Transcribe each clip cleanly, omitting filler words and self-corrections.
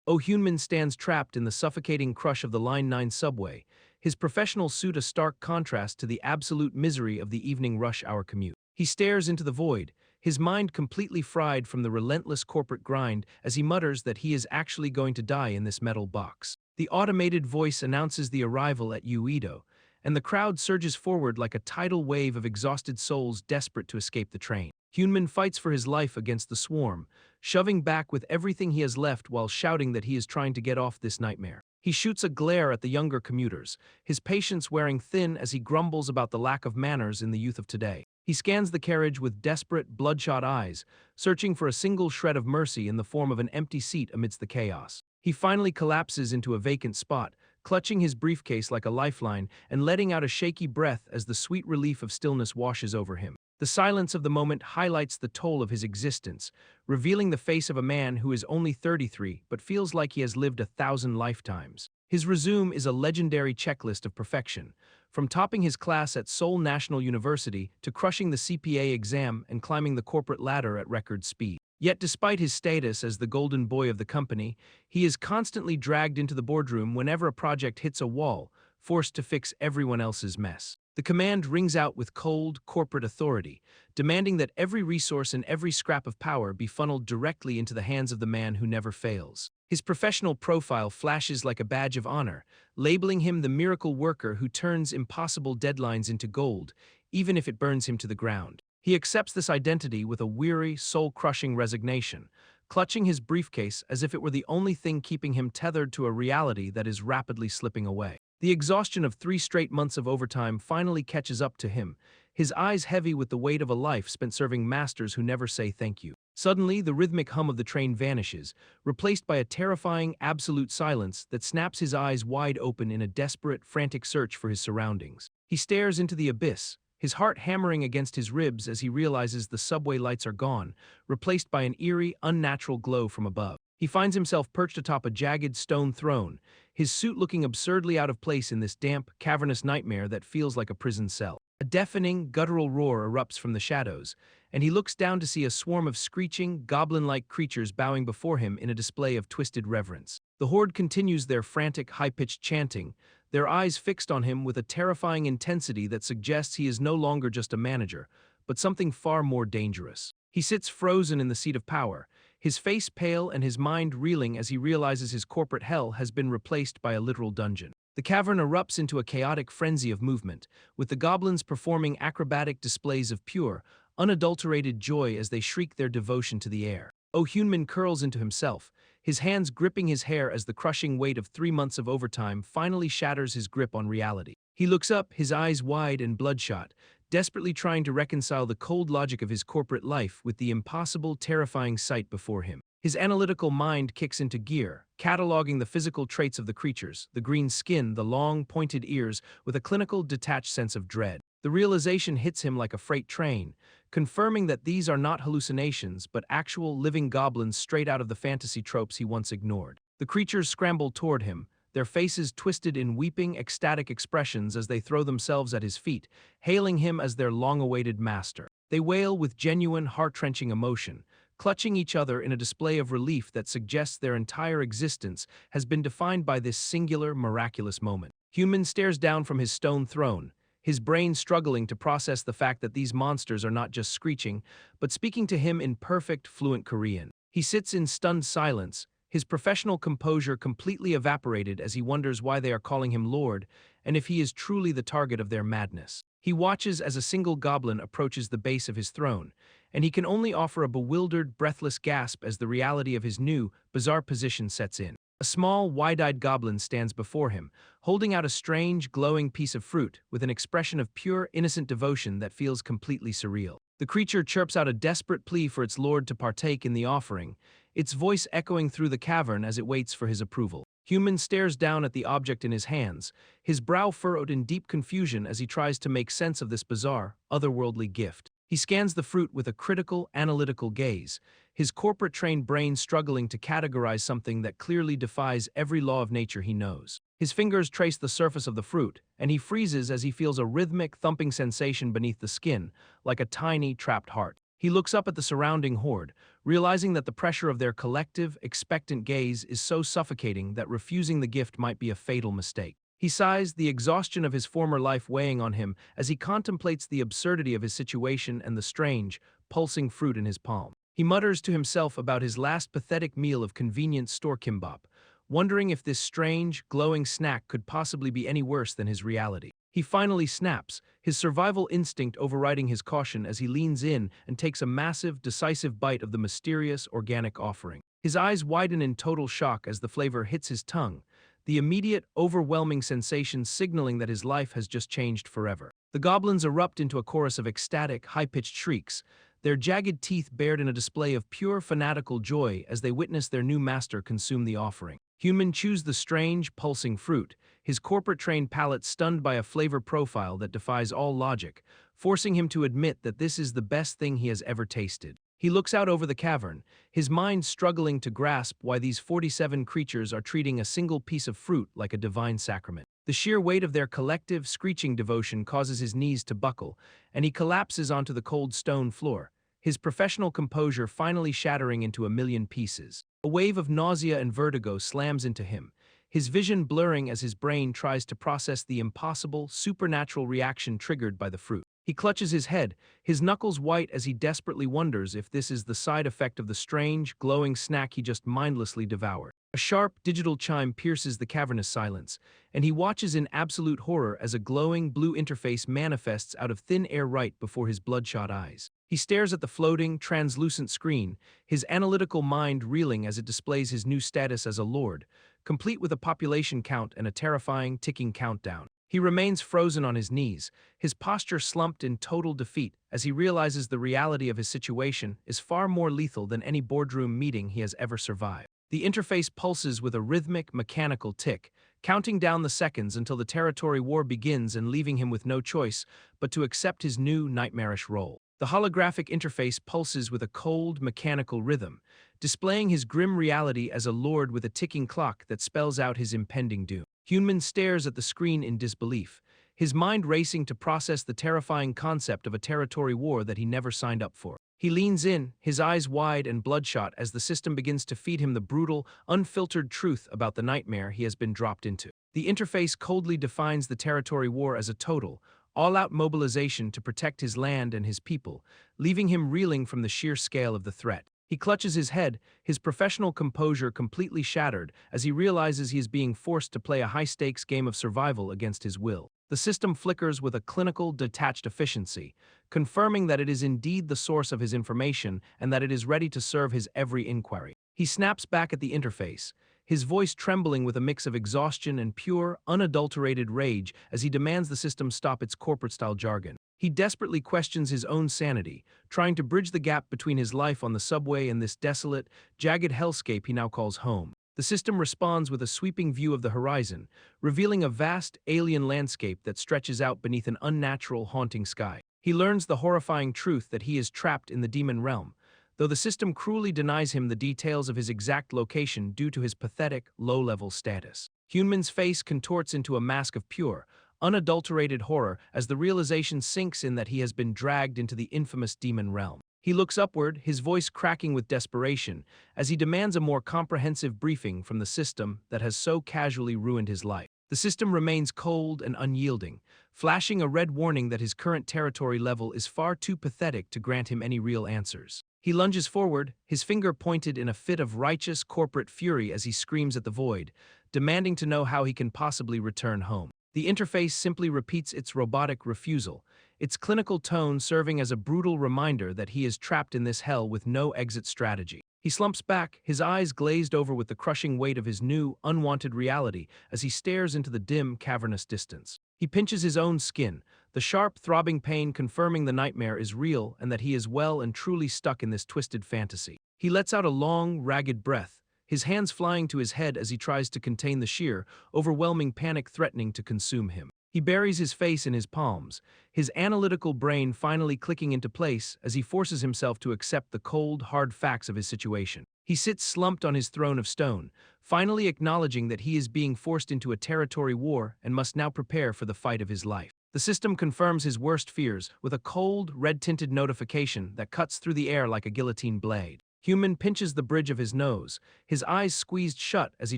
O'Hunman stands trapped in the suffocating crush of the Line 9 subway, his professional suit a stark contrast to the absolute misery of the evening rush hour commute. He stares into the void, his mind completely fried from the relentless corporate grind as he mutters that he is actually going to die in this metal box. The automated voice announces the arrival at Uedo, and the crowd surges forward like a tidal wave of exhausted souls desperate to escape the train. Hunman fights for his life against the swarm, shoving back with everything he has left while shouting that he is trying to get off this nightmare. He shoots a glare at the younger commuters, his patience wearing thin as he grumbles about the lack of manners in the youth of today. He scans the carriage with desperate, bloodshot eyes, searching for a single shred of mercy in the form of an empty seat amidst the chaos. He finally collapses into a vacant spot, clutching his briefcase like a lifeline and letting out a shaky breath as the sweet relief of stillness washes over him. The silence of the moment highlights the toll of his existence, revealing the face of a man who is only 33 but feels like he has lived 1,000 lifetimes. His resume is a legendary checklist of perfection, from topping his class at Seoul National University to crushing the CPA exam and climbing the corporate ladder at record speed. Yet despite his status as the golden boy of the company, he is constantly dragged into the boardroom whenever a project hits a wall, forced to fix everyone else's mess. The command rings out with cold, corporate authority, demanding that every resource and every scrap of power be funneled directly into the hands of the man who never fails. His professional profile flashes like a badge of honor, labeling him the miracle worker who turns impossible deadlines into gold, even if it burns him to the ground. He accepts this identity with a weary, soul-crushing resignation, clutching his briefcase as if it were the only thing keeping him tethered to a reality that is rapidly slipping away. The exhaustion of 3 straight months of overtime finally catches up to him, his eyes heavy with the weight of a life spent serving masters who never say thank you. Suddenly, the rhythmic hum of the train vanishes, replaced by a terrifying, absolute silence that snaps his eyes wide open in a desperate, frantic search for his surroundings. He stares into the abyss, his heart hammering against his ribs as he realizes the subway lights are gone, replaced by an eerie, unnatural glow from above. He finds himself perched atop a jagged stone throne, his suit looking absurdly out of place in this damp, cavernous nightmare that feels like a prison cell. A deafening, guttural roar erupts from the shadows, and he looks down to see a swarm of screeching, goblin-like creatures bowing before him in a display of twisted reverence. The horde continues their frantic, high-pitched chanting, their eyes fixed on him with a terrifying intensity that suggests he is no longer just a manager, but something far more dangerous. He sits frozen in the seat of power, his face pale and his mind reeling as he realizes his corporate hell has been replaced by a literal dungeon. The cavern erupts into a chaotic frenzy of movement, with the goblins performing acrobatic displays of pure, unadulterated joy as they shriek their devotion to the air. O'Hunman curls into himself, his hands gripping his hair as the crushing weight of 3 months of overtime finally shatters his grip on reality. He looks up, his eyes wide and bloodshot, desperately trying to reconcile the cold logic of his corporate life with the impossible, terrifying sight before him. His analytical mind kicks into gear, cataloging the physical traits of the creatures, the green skin, the long, pointed ears, with a clinical, detached sense of dread. The realization hits him like a freight train, confirming that these are not hallucinations but actual living goblins straight out of the fantasy tropes he once ignored. The creatures scramble toward him, their faces twisted in weeping, ecstatic expressions as they throw themselves at his feet, hailing him as their long-awaited master. They wail with genuine, heart-wrenching emotion, clutching each other in a display of relief that suggests their entire existence has been defined by this singular, miraculous moment. Human stares down from his stone throne, his brain struggling to process the fact that these monsters are not just screeching, but speaking to him in perfect, fluent Korean. He sits in stunned silence, his professional composure completely evaporated as he wonders why they are calling him Lord and if he is truly the target of their madness. He watches as a single goblin approaches the base of his throne, and he can only offer a bewildered, breathless gasp as the reality of his new, bizarre position sets in. A small, wide-eyed goblin stands before him, holding out a strange, glowing piece of fruit with an expression of pure, innocent devotion that feels completely surreal. The creature chirps out a desperate plea for its lord to partake in the offering, its voice echoing through the cavern as it waits for his approval. Human stares down at the object in his hands, his brow furrowed in deep confusion as he tries to make sense of this bizarre, otherworldly gift. He scans the fruit with a critical, analytical gaze, his corporate-trained brain struggling to categorize something that clearly defies every law of nature he knows. His fingers trace the surface of the fruit, and he freezes as he feels a rhythmic, thumping sensation beneath the skin, like a tiny, trapped heart. He looks up at the surrounding horde, realizing that the pressure of their collective, expectant gaze is so suffocating that refusing the gift might be a fatal mistake. He sighs, the exhaustion of his former life weighing on him as he contemplates the absurdity of his situation and the strange, pulsing fruit in his palm. He mutters to himself about his last pathetic meal of convenience store kimbap, wondering if this strange, glowing snack could possibly be any worse than his reality. He finally snaps, his survival instinct overriding his caution as he leans in and takes a massive, decisive bite of the mysterious, organic offering. His eyes widen in total shock as the flavor hits his tongue, the immediate, overwhelming sensation signaling that his life has just changed forever. The goblins erupt into a chorus of ecstatic, high-pitched shrieks, their jagged teeth bared in a display of pure fanatical joy as they witness their new master consume the offering. Human chews the strange, pulsing fruit, his corporate-trained palate stunned by a flavor profile that defies all logic, forcing him to admit that this is the best thing he has ever tasted. He looks out over the cavern, his mind struggling to grasp why these 47 creatures are treating a single piece of fruit like a divine sacrament. The sheer weight of their collective, screeching devotion causes his knees to buckle, and he collapses onto the cold stone floor, his professional composure finally shattering into a million pieces. A wave of nausea and vertigo slams into him, his vision blurring as his brain tries to process the impossible, supernatural reaction triggered by the fruit. He clutches his head, his knuckles white as he desperately wonders if this is the side effect of the strange, glowing snack he just mindlessly devoured. A sharp, digital chime pierces the cavernous silence, and he watches in absolute horror as a glowing, blue interface manifests out of thin air right before his bloodshot eyes. He stares at the floating, translucent screen, his analytical mind reeling as it displays his new status as a lord, complete with a population count and a terrifying, ticking countdown. He remains frozen on his knees, his posture slumped in total defeat as he realizes the reality of his situation is far more lethal than any boardroom meeting he has ever survived. The interface pulses with a rhythmic, mechanical tick, counting down the seconds until the territory war begins and leaving him with no choice but to accept his new, nightmarish role. The holographic interface pulses with a cold, mechanical rhythm, displaying his grim reality as a lord with a ticking clock that spells out his impending doom. Human stares at the screen in disbelief, his mind racing to process the terrifying concept of a territory war that he never signed up for. He leans in, his eyes wide and bloodshot as the system begins to feed him the brutal, unfiltered truth about the nightmare he has been dropped into. The interface coldly defines the territory war as a total, all-out mobilization to protect his land and his people, leaving him reeling from the sheer scale of the threat. He clutches his head, his professional composure completely shattered as he realizes he is being forced to play a high-stakes game of survival against his will. The system flickers with a clinical, detached efficiency, confirming that it is indeed the source of his information and that it is ready to serve his every inquiry. He snaps back at the interface, his voice trembling with a mix of exhaustion and pure, unadulterated rage as he demands the system stop its corporate-style jargon. He desperately questions his own sanity, trying to bridge the gap between his life on the subway and this desolate, jagged hellscape he now calls home. The system responds with a sweeping view of the horizon, revealing a vast, alien landscape that stretches out beneath an unnatural, haunting sky. He learns the horrifying truth that he is trapped in the demon realm, though the system cruelly denies him the details of his exact location due to his pathetic, low-level status. Human's face contorts into a mask of pure, unadulterated horror as the realization sinks in that he has been dragged into the infamous demon realm. He looks upward, his voice cracking with desperation, as he demands a more comprehensive briefing from the system that has so casually ruined his life. The system remains cold and unyielding, flashing a red warning that his current territory level is far too pathetic to grant him any real answers. He lunges forward, his finger pointed in a fit of righteous corporate fury as he screams at the void, demanding to know how he can possibly return home. The interface simply repeats its robotic refusal, its clinical tone serving as a brutal reminder that he is trapped in this hell with no exit strategy. He slumps back, his eyes glazed over with the crushing weight of his new, unwanted reality as he stares into the dim, cavernous distance. He pinches his own skin, the sharp, throbbing pain confirming the nightmare is real and that he is well and truly stuck in this twisted fantasy. He lets out a long, ragged breath, his hands flying to his head as he tries to contain the sheer, overwhelming panic threatening to consume him. He buries his face in his palms, his analytical brain finally clicking into place as he forces himself to accept the cold, hard facts of his situation. He sits slumped on his throne of stone, finally acknowledging that he is being forced into a territory war and must now prepare for the fight of his life. The system confirms his worst fears with a cold, red-tinted notification that cuts through the air like a guillotine blade. Human pinches the bridge of his nose, his eyes squeezed shut as he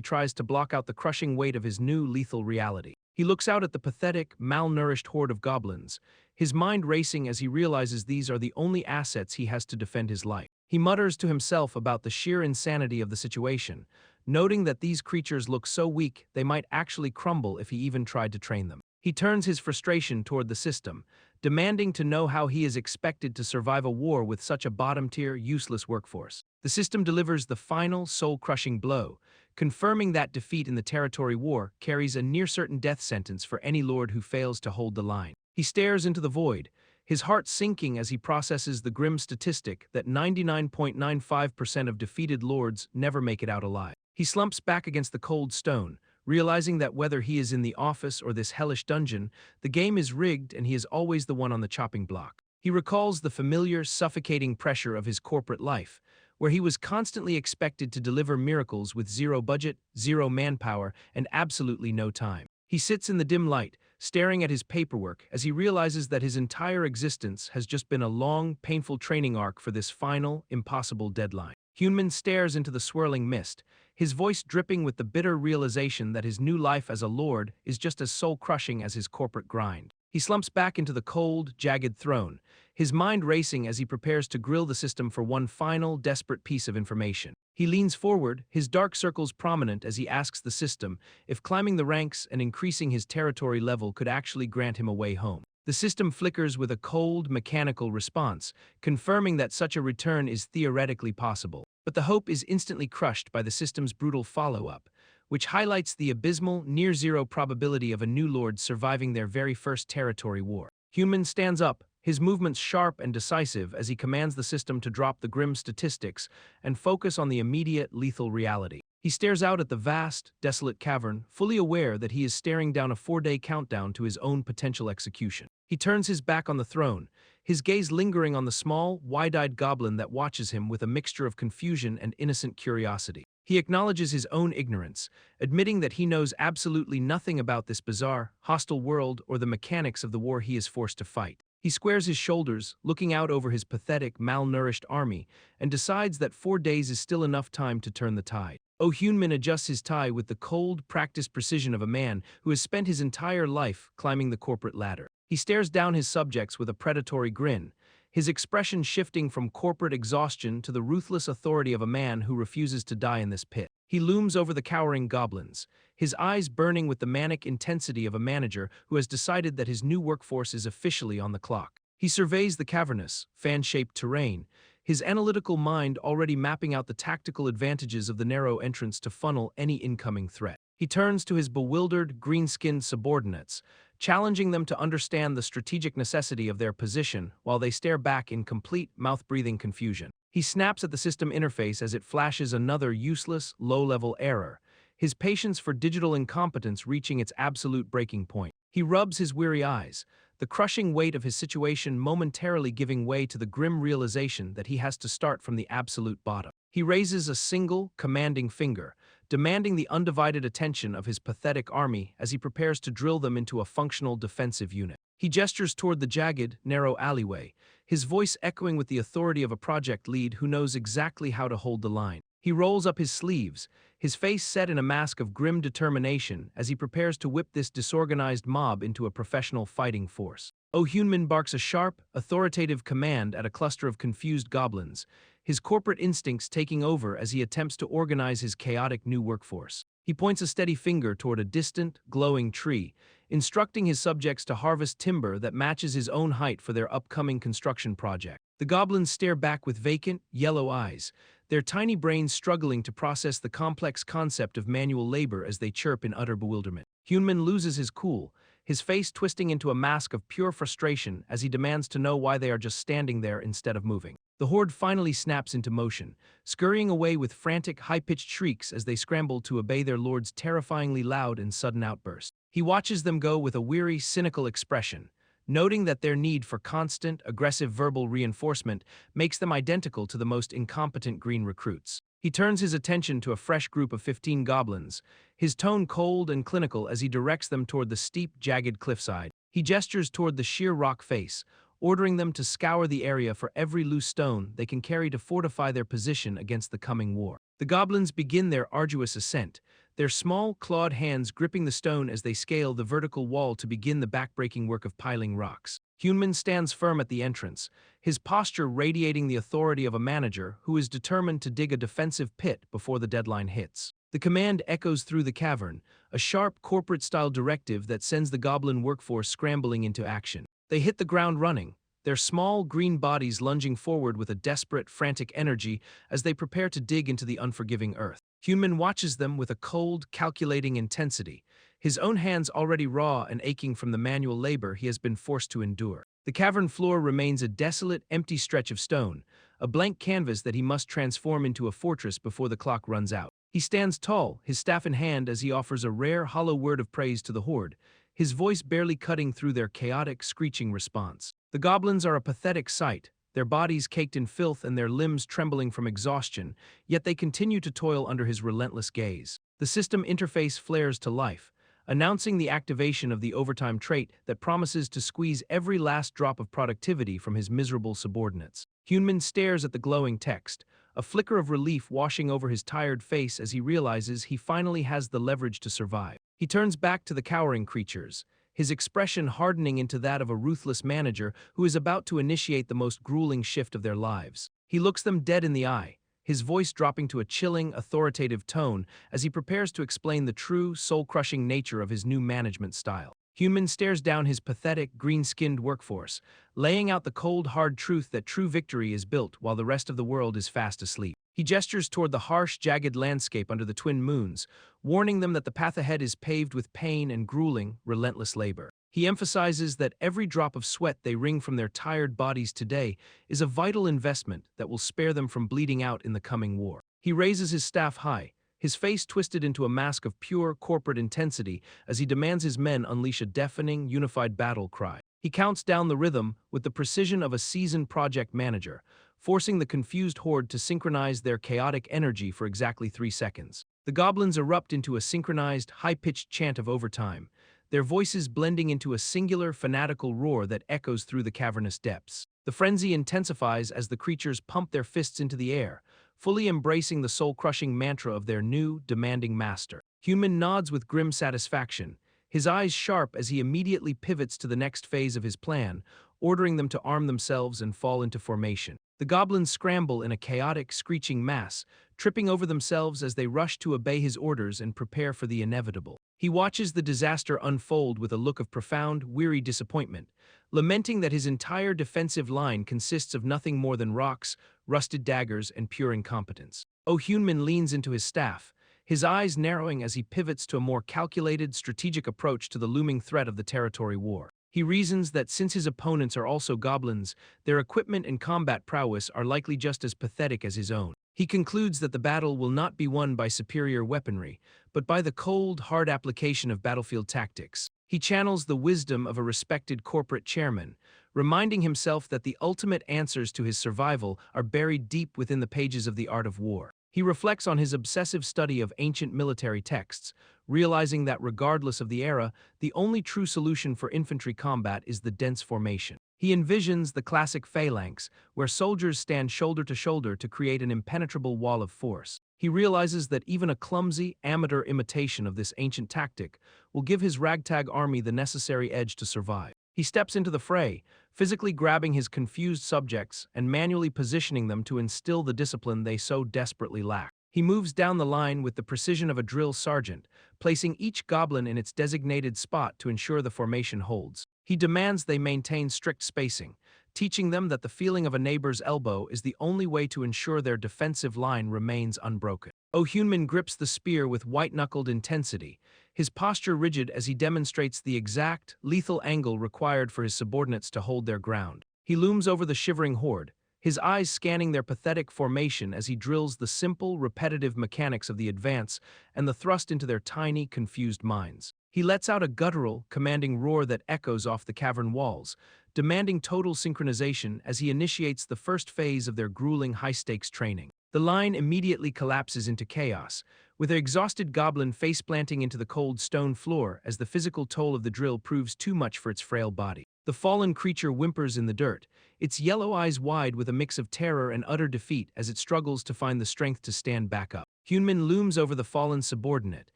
tries to block out the crushing weight of his new lethal reality. He looks out at the pathetic, malnourished horde of goblins, his mind racing as he realizes these are the only assets he has to defend his life. He mutters to himself about the sheer insanity of the situation, noting that these creatures look so weak they might actually crumble if he even tried to train them. He turns his frustration toward the system, demanding to know how he is expected to survive a war with such a bottom-tier, useless workforce. The system delivers the final, soul-crushing blow, confirming that defeat in the territory war carries a near-certain death sentence for any lord who fails to hold the line. He stares into the void, his heart sinking as he processes the grim statistic that 99.95% of defeated lords never make it out alive. He slumps back against the cold stone, realizing that whether he is in the office or this hellish dungeon, the game is rigged and he is always the one on the chopping block. He recalls the familiar, suffocating pressure of his corporate life, where he was constantly expected to deliver miracles with zero budget, zero manpower, and absolutely no time. He sits in the dim light, staring at his paperwork as he realizes that his entire existence has just been a long, painful training arc for this final, impossible deadline. Hyunmin stares into the swirling mist, his voice dripping with the bitter realization that his new life as a lord is just as soul-crushing as his corporate grind. He slumps back into the cold, jagged throne, his mind racing as he prepares to grill the system for one final, desperate piece of information. He leans forward, his dark circles prominent as he asks the system if climbing the ranks and increasing his territory level could actually grant him a way home. The system flickers with a cold, mechanical response, confirming that such a return is theoretically possible. But the hope is instantly crushed by the system's brutal follow-up, which highlights the abysmal, near-zero probability of a new lord surviving their very first territory war. Hyunmin stands up, his movements sharp and decisive as he commands the system to drop the grim statistics and focus on the immediate, lethal reality. He stares out at the vast, desolate cavern, fully aware that he is staring down a 4-day countdown to his own potential execution. He turns his back on the throne, his gaze lingering on the small, wide-eyed goblin that watches him with a mixture of confusion and innocent curiosity. He acknowledges his own ignorance, admitting that he knows absolutely nothing about this bizarre, hostile world or the mechanics of the war he is forced to fight. He squares his shoulders, looking out over his pathetic, malnourished army, and decides that 4 days is still enough time to turn the tide. Oh Hyunmin adjusts his tie with the cold, practiced precision of a man who has spent his entire life climbing the corporate ladder. He stares down his subjects with a predatory grin, his expression shifting from corporate exhaustion to the ruthless authority of a man who refuses to die in this pit. He looms over the cowering goblins, his eyes burning with the manic intensity of a manager who has decided that his new workforce is officially on the clock. He surveys the cavernous, fan-shaped terrain, his analytical mind already mapping out the tactical advantages of the narrow entrance to funnel any incoming threat. He turns to his bewildered, green-skinned subordinates, challenging them to understand the strategic necessity of their position while they stare back in complete, mouth-breathing confusion. He snaps at the system interface as it flashes another useless, low-level error, his patience for digital incompetence reaching its absolute breaking point. He rubs his weary eyes, the crushing weight of his situation momentarily giving way to the grim realization that he has to start from the absolute bottom. He raises a single, commanding finger, demanding the undivided attention of his pathetic army as he prepares to drill them into a functional defensive unit. He gestures toward the jagged, narrow alleyway, his voice echoing with the authority of a project lead who knows exactly how to hold the line. He rolls up his sleeves, his face set in a mask of grim determination as he prepares to whip this disorganized mob into a professional fighting force. Oh Hyunmin barks a sharp, authoritative command at a cluster of confused goblins, his corporate instincts taking over as he attempts to organize his chaotic new workforce. He points a steady finger toward a distant, glowing tree, instructing his subjects to harvest timber that matches his own height for their upcoming construction project. The goblins stare back with vacant, yellow eyes, their tiny brains struggling to process the complex concept of manual labor as they chirp in utter bewilderment. Hyunmin loses his cool, his face twisting into a mask of pure frustration as he demands to know why they are just standing there instead of moving. The horde finally snaps into motion, scurrying away with frantic, high-pitched shrieks as they scramble to obey their lord's terrifyingly loud and sudden outburst. He watches them go with a weary, cynical expression, noting that their need for constant, aggressive verbal reinforcement makes them identical to the most incompetent green recruits. He turns his attention to a fresh group of 15 goblins, his tone cold and clinical as he directs them toward the steep, jagged cliffside. He gestures toward the sheer rock face, ordering them to scour the area for every loose stone they can carry to fortify their position against the coming war. The goblins begin their arduous ascent, their small, clawed hands gripping the stone as they scale the vertical wall to begin the backbreaking work of piling rocks. Hyunmin stands firm at the entrance, his posture radiating the authority of a manager who is determined to dig a defensive pit before the deadline hits. The command echoes through the cavern, a sharp corporate-style directive that sends the goblin workforce scrambling into action. They hit the ground running, their small green bodies lunging forward with a desperate, frantic energy as they prepare to dig into the unforgiving earth. Hyunmin watches them with a cold, calculating intensity, his own hands already raw and aching from the manual labor he has been forced to endure. The cavern floor remains a desolate, empty stretch of stone, a blank canvas that he must transform into a fortress before the clock runs out. He stands tall, his staff in hand as he offers a rare, hollow word of praise to the horde, his voice barely cutting through their chaotic, screeching response. The goblins are a pathetic sight, their bodies caked in filth and their limbs trembling from exhaustion, yet they continue to toil under his relentless gaze. The system interface flares to life, announcing the activation of the overtime trait that promises to squeeze every last drop of productivity from his miserable subordinates. Hyunmin stares at the glowing text, a flicker of relief washing over his tired face as he realizes he finally has the leverage to survive. He turns back to the cowering creatures, his expression hardening into that of a ruthless manager who is about to initiate the most grueling shift of their lives. He looks them dead in the eye, his voice dropping to a chilling, authoritative tone as he prepares to explain the true, soul-crushing nature of his new management style. Hyunmin stares down his pathetic, green-skinned workforce, laying out the cold, hard truth that true victory is built while the rest of the world is fast asleep. He gestures toward the harsh, jagged landscape under the twin moons, warning them that the path ahead is paved with pain and grueling, relentless labor. He emphasizes that every drop of sweat they wring from their tired bodies today is a vital investment that will spare them from bleeding out in the coming war. He raises his staff high, his face twisted into a mask of pure corporate intensity as he demands his men unleash a deafening, unified battle cry. He counts down the rhythm with the precision of a seasoned project manager, forcing the confused horde to synchronize their chaotic energy for exactly 3 seconds. The goblins erupt into a synchronized, high-pitched chant of overtime, their voices blending into a singular, fanatical roar that echoes through the cavernous depths. The frenzy intensifies as the creatures pump their fists into the air, fully embracing the soul-crushing mantra of their new, demanding master. Hyunmin nods with grim satisfaction, his eyes sharp as he immediately pivots to the next phase of his plan, ordering them to arm themselves and fall into formation. The goblins scramble in a chaotic, screeching mass, tripping over themselves as they rush to obey his orders and prepare for the inevitable. He watches the disaster unfold with a look of profound, weary disappointment, lamenting that his entire defensive line consists of nothing more than rocks, rusted daggers, and pure incompetence. Oh Hyunmin leans into his staff, his eyes narrowing as he pivots to a more calculated, strategic approach to the looming threat of the territory war. He reasons that since his opponents are also goblins, their equipment and combat prowess are likely just as pathetic as his own. He concludes that the battle will not be won by superior weaponry, but by the cold, hard application of battlefield tactics. He channels the wisdom of a respected corporate chairman, reminding himself that the ultimate answers to his survival are buried deep within the pages of the art of war. He reflects on his obsessive study of ancient military texts, realizing that regardless of the era, the only true solution for infantry combat is the dense formation. He envisions the classic phalanx, where soldiers stand shoulder to shoulder to create an impenetrable wall of force. He realizes that even a clumsy, amateur imitation of this ancient tactic will give his ragtag army the necessary edge to survive. He steps into the fray, physically grabbing his confused subjects and manually positioning them to instill the discipline they so desperately lack. He moves down the line with the precision of a drill sergeant, placing each goblin in its designated spot to ensure the formation holds. He demands they maintain strict spacing, teaching them that the feeling of a neighbor's elbow is the only way to ensure their defensive line remains unbroken. Oh Hyunmin grips the spear with white-knuckled intensity, his posture rigid as he demonstrates the exact, lethal angle required for his subordinates to hold their ground. He looms over the shivering horde, his eyes scanning their pathetic formation as he drills the simple, repetitive mechanics of the advance and the thrust into their tiny, confused minds. He lets out a guttural, commanding roar that echoes off the cavern walls, demanding total synchronization as he initiates the first phase of their grueling high-stakes training. The line immediately collapses into chaos, with an exhausted goblin face-planting into the cold stone floor as the physical toll of the drill proves too much for its frail body. The fallen creature whimpers in the dirt, its yellow eyes wide with a mix of terror and utter defeat as it struggles to find the strength to stand back up. Hyunmin looms over the fallen subordinate,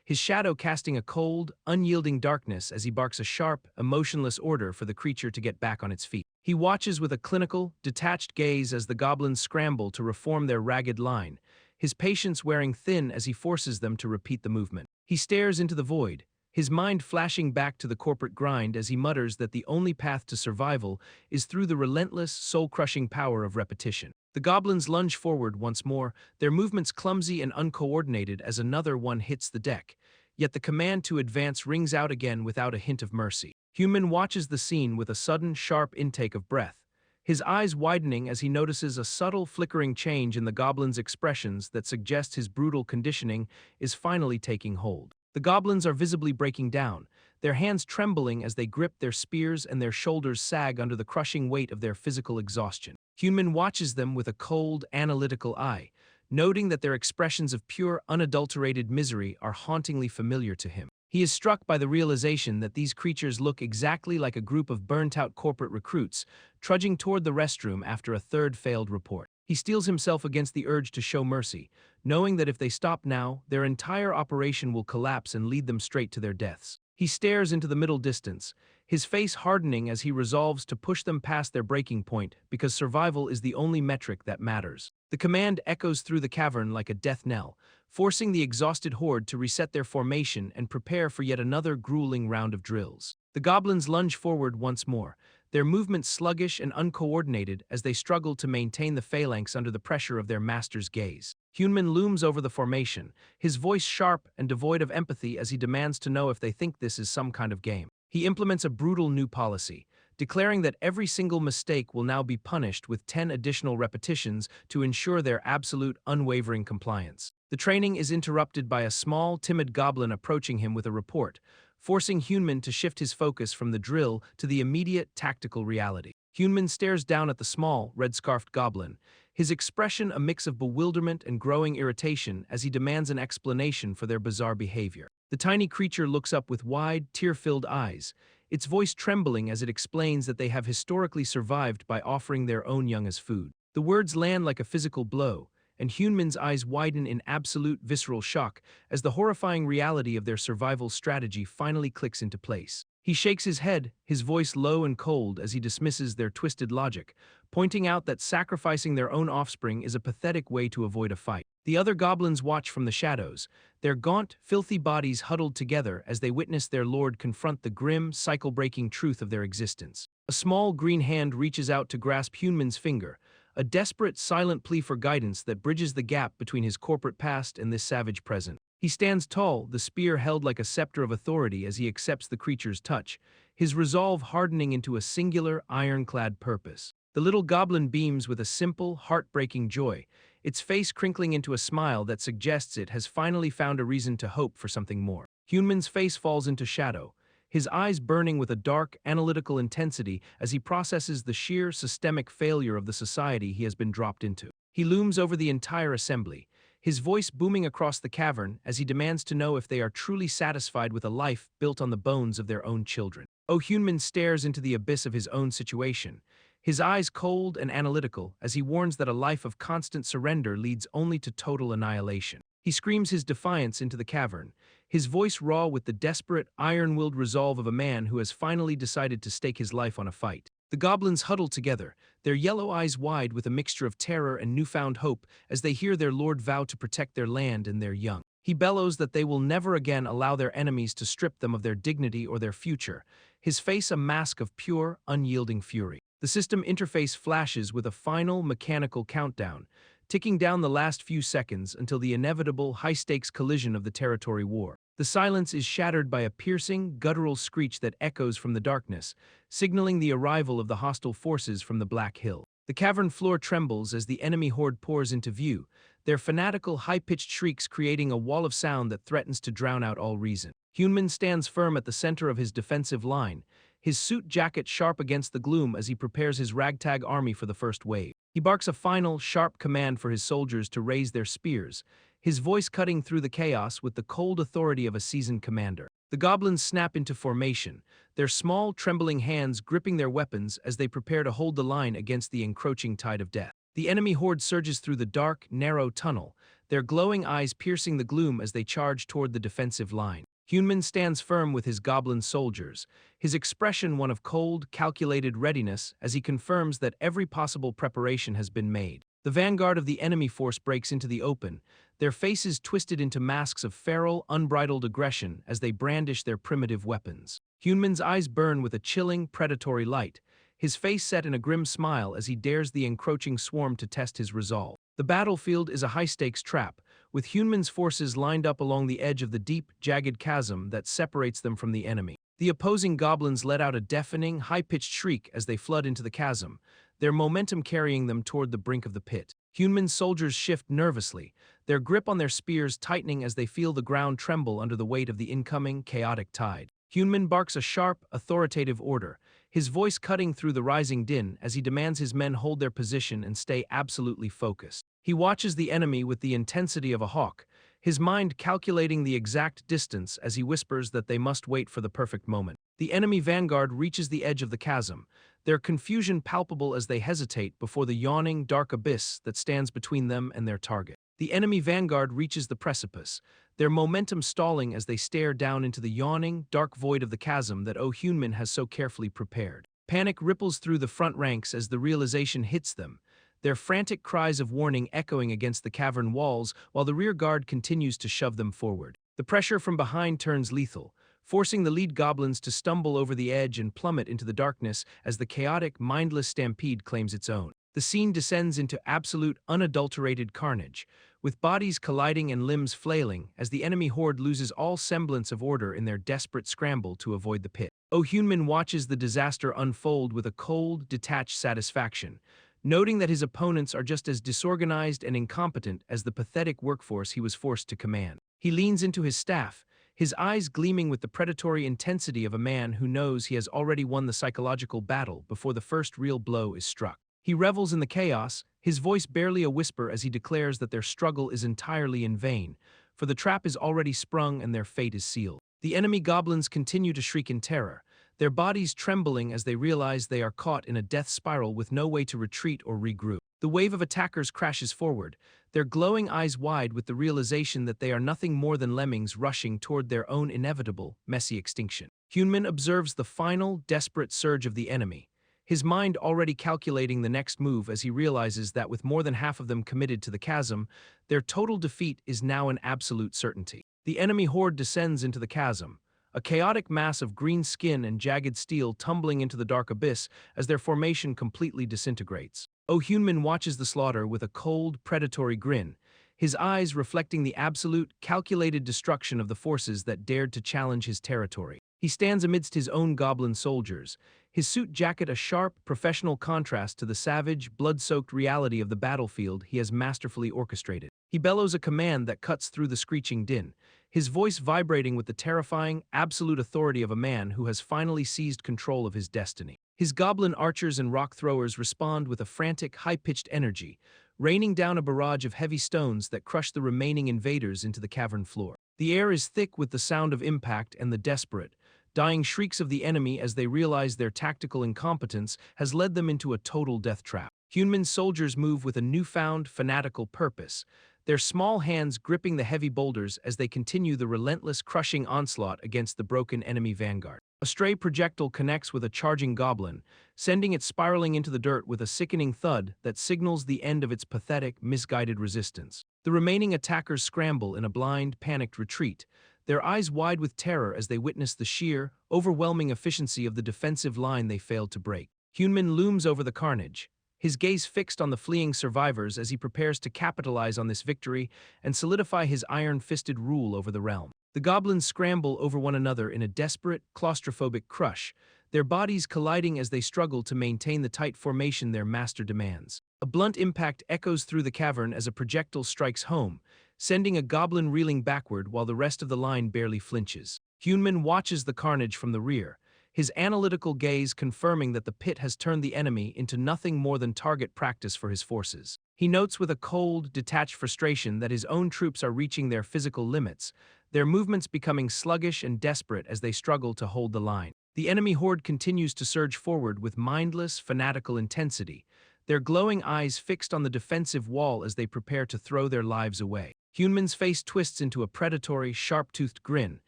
his shadow casting a cold, unyielding darkness as he barks a sharp, emotionless order for the creature to get back on its feet. He watches with a clinical, detached gaze as the goblins scramble to reform their ragged line, his patience wearing thin as he forces them to repeat the movement. He stares into the void, his mind flashing back to the corporate grind as he mutters that the only path to survival is through the relentless, soul-crushing power of repetition. The goblins lunge forward once more, their movements clumsy and uncoordinated as another one hits the deck, yet the command to advance rings out again without a hint of mercy. Human watches the scene with a sudden, sharp intake of breath, his eyes widening as he notices a subtle, flickering change in the goblin's expressions that suggests his brutal conditioning is finally taking hold. The goblins are visibly breaking down, their hands trembling as they grip their spears and their shoulders sag under the crushing weight of their physical exhaustion. Human watches them with a cold, analytical eye, noting that their expressions of pure, unadulterated misery are hauntingly familiar to him. He is struck by the realization that these creatures look exactly like a group of burnt-out corporate recruits trudging toward the restroom after a third failed report. He steels himself against the urge to show mercy, knowing that if they stop now, their entire operation will collapse and lead them straight to their deaths. He stares into the middle distance, his face hardening as he resolves to push them past their breaking point because survival is the only metric that matters. The command echoes through the cavern like a death knell, forcing the exhausted horde to reset their formation and prepare for yet another grueling round of drills. The goblins lunge forward once more, their movements sluggish and uncoordinated as they struggle to maintain the phalanx under the pressure of their master's gaze. Hyunmin looms over the formation, his voice sharp and devoid of empathy as he demands to know if they think this is some kind of game. He implements a brutal new policy, declaring that every single mistake will now be punished with 10 additional repetitions to ensure their absolute, unwavering compliance. The training is interrupted by a small, timid goblin approaching him with a report, forcing Hyunmin to shift his focus from the drill to the immediate tactical reality. Hyunmin stares down at the small, red-scarfed goblin, his expression a mix of bewilderment and growing irritation as he demands an explanation for their bizarre behavior. The tiny creature looks up with wide, tear-filled eyes, its voice trembling as it explains that they have historically survived by offering their own young as food. The words land like a physical blow, and Hyunmin's eyes widen in absolute visceral shock as the horrifying reality of their survival strategy finally clicks into place. He shakes his head, his voice low and cold as he dismisses their twisted logic, pointing out that sacrificing their own offspring is a pathetic way to avoid a fight. The other goblins watch from the shadows, their gaunt, filthy bodies huddled together as they witness their lord confront the grim, cycle-breaking truth of their existence. A small green hand reaches out to grasp Hyunmin's finger, a desperate, silent plea for guidance that bridges the gap between his corporate past and this savage present. He stands tall, the spear held like a scepter of authority as he accepts the creature's touch, his resolve hardening into a singular, ironclad purpose. The little goblin beams with a simple, heartbreaking joy, its face crinkling into a smile that suggests it has finally found a reason to hope for something more. Hyunmin's face falls into shadow, his eyes burning with a dark, analytical intensity as he processes the sheer, systemic failure of the society he has been dropped into. He looms over the entire assembly, his voice booming across the cavern as he demands to know if they are truly satisfied with a life built on the bones of their own children. Oh Hyunmin stares into the abyss of his own situation, his eyes cold and analytical as he warns that a life of constant surrender leads only to total annihilation. He screams his defiance into the cavern, his voice raw with the desperate, iron-willed resolve of a man who has finally decided to stake his life on a fight. The goblins huddle together, their yellow eyes wide with a mixture of terror and newfound hope as they hear their lord vow to protect their land and their young. He bellows that they will never again allow their enemies to strip them of their dignity or their future, his face a mask of pure, unyielding fury. The system interface flashes with a final, mechanical countdown, ticking down the last few seconds until the inevitable, high-stakes collision of the territory war. The silence is shattered by a piercing, guttural screech that echoes from the darkness, signaling the arrival of the hostile forces from the Black Hill. The cavern floor trembles as the enemy horde pours into view, their fanatical, high-pitched shrieks creating a wall of sound that threatens to drown out all reason. Hyunmin stands firm at the center of his defensive line, his suit jacket sharp against the gloom as he prepares his ragtag army for the first wave. He barks a final, sharp command for his soldiers to raise their spears, his voice cutting through the chaos with the cold authority of a seasoned commander. The goblins snap into formation, their small, trembling hands gripping their weapons as they prepare to hold the line against the encroaching tide of death. The enemy horde surges through the dark, narrow tunnel, their glowing eyes piercing the gloom as they charge toward the defensive line. Hyunmin stands firm with his goblin soldiers, his expression one of cold, calculated readiness as he confirms that every possible preparation has been made. The vanguard of the enemy force breaks into the open, their faces twisted into masks of feral, unbridled aggression as they brandish their primitive weapons. Hyunmin's eyes burn with a chilling, predatory light, his face set in a grim smile as he dares the encroaching swarm to test his resolve. The battlefield is a high-stakes trap, with Hyunmin's forces lined up along the edge of the deep, jagged chasm that separates them from the enemy. The opposing goblins let out a deafening, high-pitched shriek as they flood into the chasm, their momentum carrying them toward the brink of the pit. Hyunmin's soldiers shift nervously, their grip on their spears tightening as they feel the ground tremble under the weight of the incoming, chaotic tide. Hyunmin barks a sharp, authoritative order, his voice cutting through the rising din as he demands his men hold their position and stay absolutely focused. He watches the enemy with the intensity of a hawk, his mind calculating the exact distance as he whispers that they must wait for the perfect moment. The enemy vanguard reaches the edge of the chasm, their confusion palpable as they hesitate before the yawning, dark abyss that stands between them and their target. The enemy vanguard reaches the precipice, their momentum stalling as they stare down into the yawning, dark void of the chasm that Oh Hyunmin has so carefully prepared. Panic ripples through the front ranks as the realization hits them, their frantic cries of warning echoing against the cavern walls while the rear guard continues to shove them forward. The pressure from behind turns lethal, forcing the lead goblins to stumble over the edge and plummet into the darkness as the chaotic, mindless stampede claims its own. The scene descends into absolute, unadulterated carnage, with bodies colliding and limbs flailing as the enemy horde loses all semblance of order in their desperate scramble to avoid the pit. Oh Hyunmin watches the disaster unfold with a cold, detached satisfaction, noting that his opponents are just as disorganized and incompetent as the pathetic workforce he was forced to command. He leans into his staff, his eyes gleaming with the predatory intensity of a man who knows he has already won the psychological battle before the first real blow is struck. He revels in the chaos, his voice barely a whisper as he declares that their struggle is entirely in vain, for the trap is already sprung and their fate is sealed. The enemy goblins continue to shriek in terror, their bodies trembling as they realize they are caught in a death spiral with no way to retreat or regroup. The wave of attackers crashes forward, their glowing eyes wide with the realization that they are nothing more than lemmings rushing toward their own inevitable, messy extinction. Hyunmin observes the final, desperate surge of the enemy, his mind already calculating the next move as he realizes that with more than half of them committed to the chasm, their total defeat is now an absolute certainty. The enemy horde descends into the chasm, a chaotic mass of green skin and jagged steel tumbling into the dark abyss as their formation completely disintegrates. Oh Hyunmin watches the slaughter with a cold, predatory grin, his eyes reflecting the absolute, calculated destruction of the forces that dared to challenge his territory. He stands amidst his own goblin soldiers, his suit jacket a sharp, professional contrast to the savage, blood-soaked reality of the battlefield he has masterfully orchestrated. He bellows a command that cuts through the screeching din, his voice vibrating with the terrifying, absolute authority of a man who has finally seized control of his destiny. His goblin archers and rock throwers respond with a frantic, high-pitched energy, raining down a barrage of heavy stones that crush the remaining invaders into the cavern floor. The air is thick with the sound of impact and the desperate, dying shrieks of the enemy as they realize their tactical incompetence has led them into a total death trap. Hyunmin's soldiers move with a newfound, fanatical purpose, their small hands gripping the heavy boulders as they continue the relentless, crushing onslaught against the broken enemy vanguard. A stray projectile connects with a charging goblin, sending it spiraling into the dirt with a sickening thud that signals the end of its pathetic, misguided resistance. The remaining attackers scramble in a blind, panicked retreat, their eyes wide with terror as they witness the sheer, overwhelming efficiency of the defensive line they failed to break. Hyunmin looms over the carnage, his gaze fixed on the fleeing survivors as he prepares to capitalize on this victory and solidify his iron-fisted rule over the realm. The goblins scramble over one another in a desperate, claustrophobic crush, their bodies colliding as they struggle to maintain the tight formation their master demands. A blunt impact echoes through the cavern as a projectile strikes home, sending a goblin reeling backward while the rest of the line barely flinches. Hyunmin watches the carnage from the rear, his analytical gaze confirming that the pit has turned the enemy into nothing more than target practice for his forces. He notes with a cold, detached frustration that his own troops are reaching their physical limits, their movements becoming sluggish and desperate as they struggle to hold the line. The enemy horde continues to surge forward with mindless, fanatical intensity, their glowing eyes fixed on the defensive wall as they prepare to throw their lives away. Hyunmin's face twists into a predatory, sharp-toothed grin,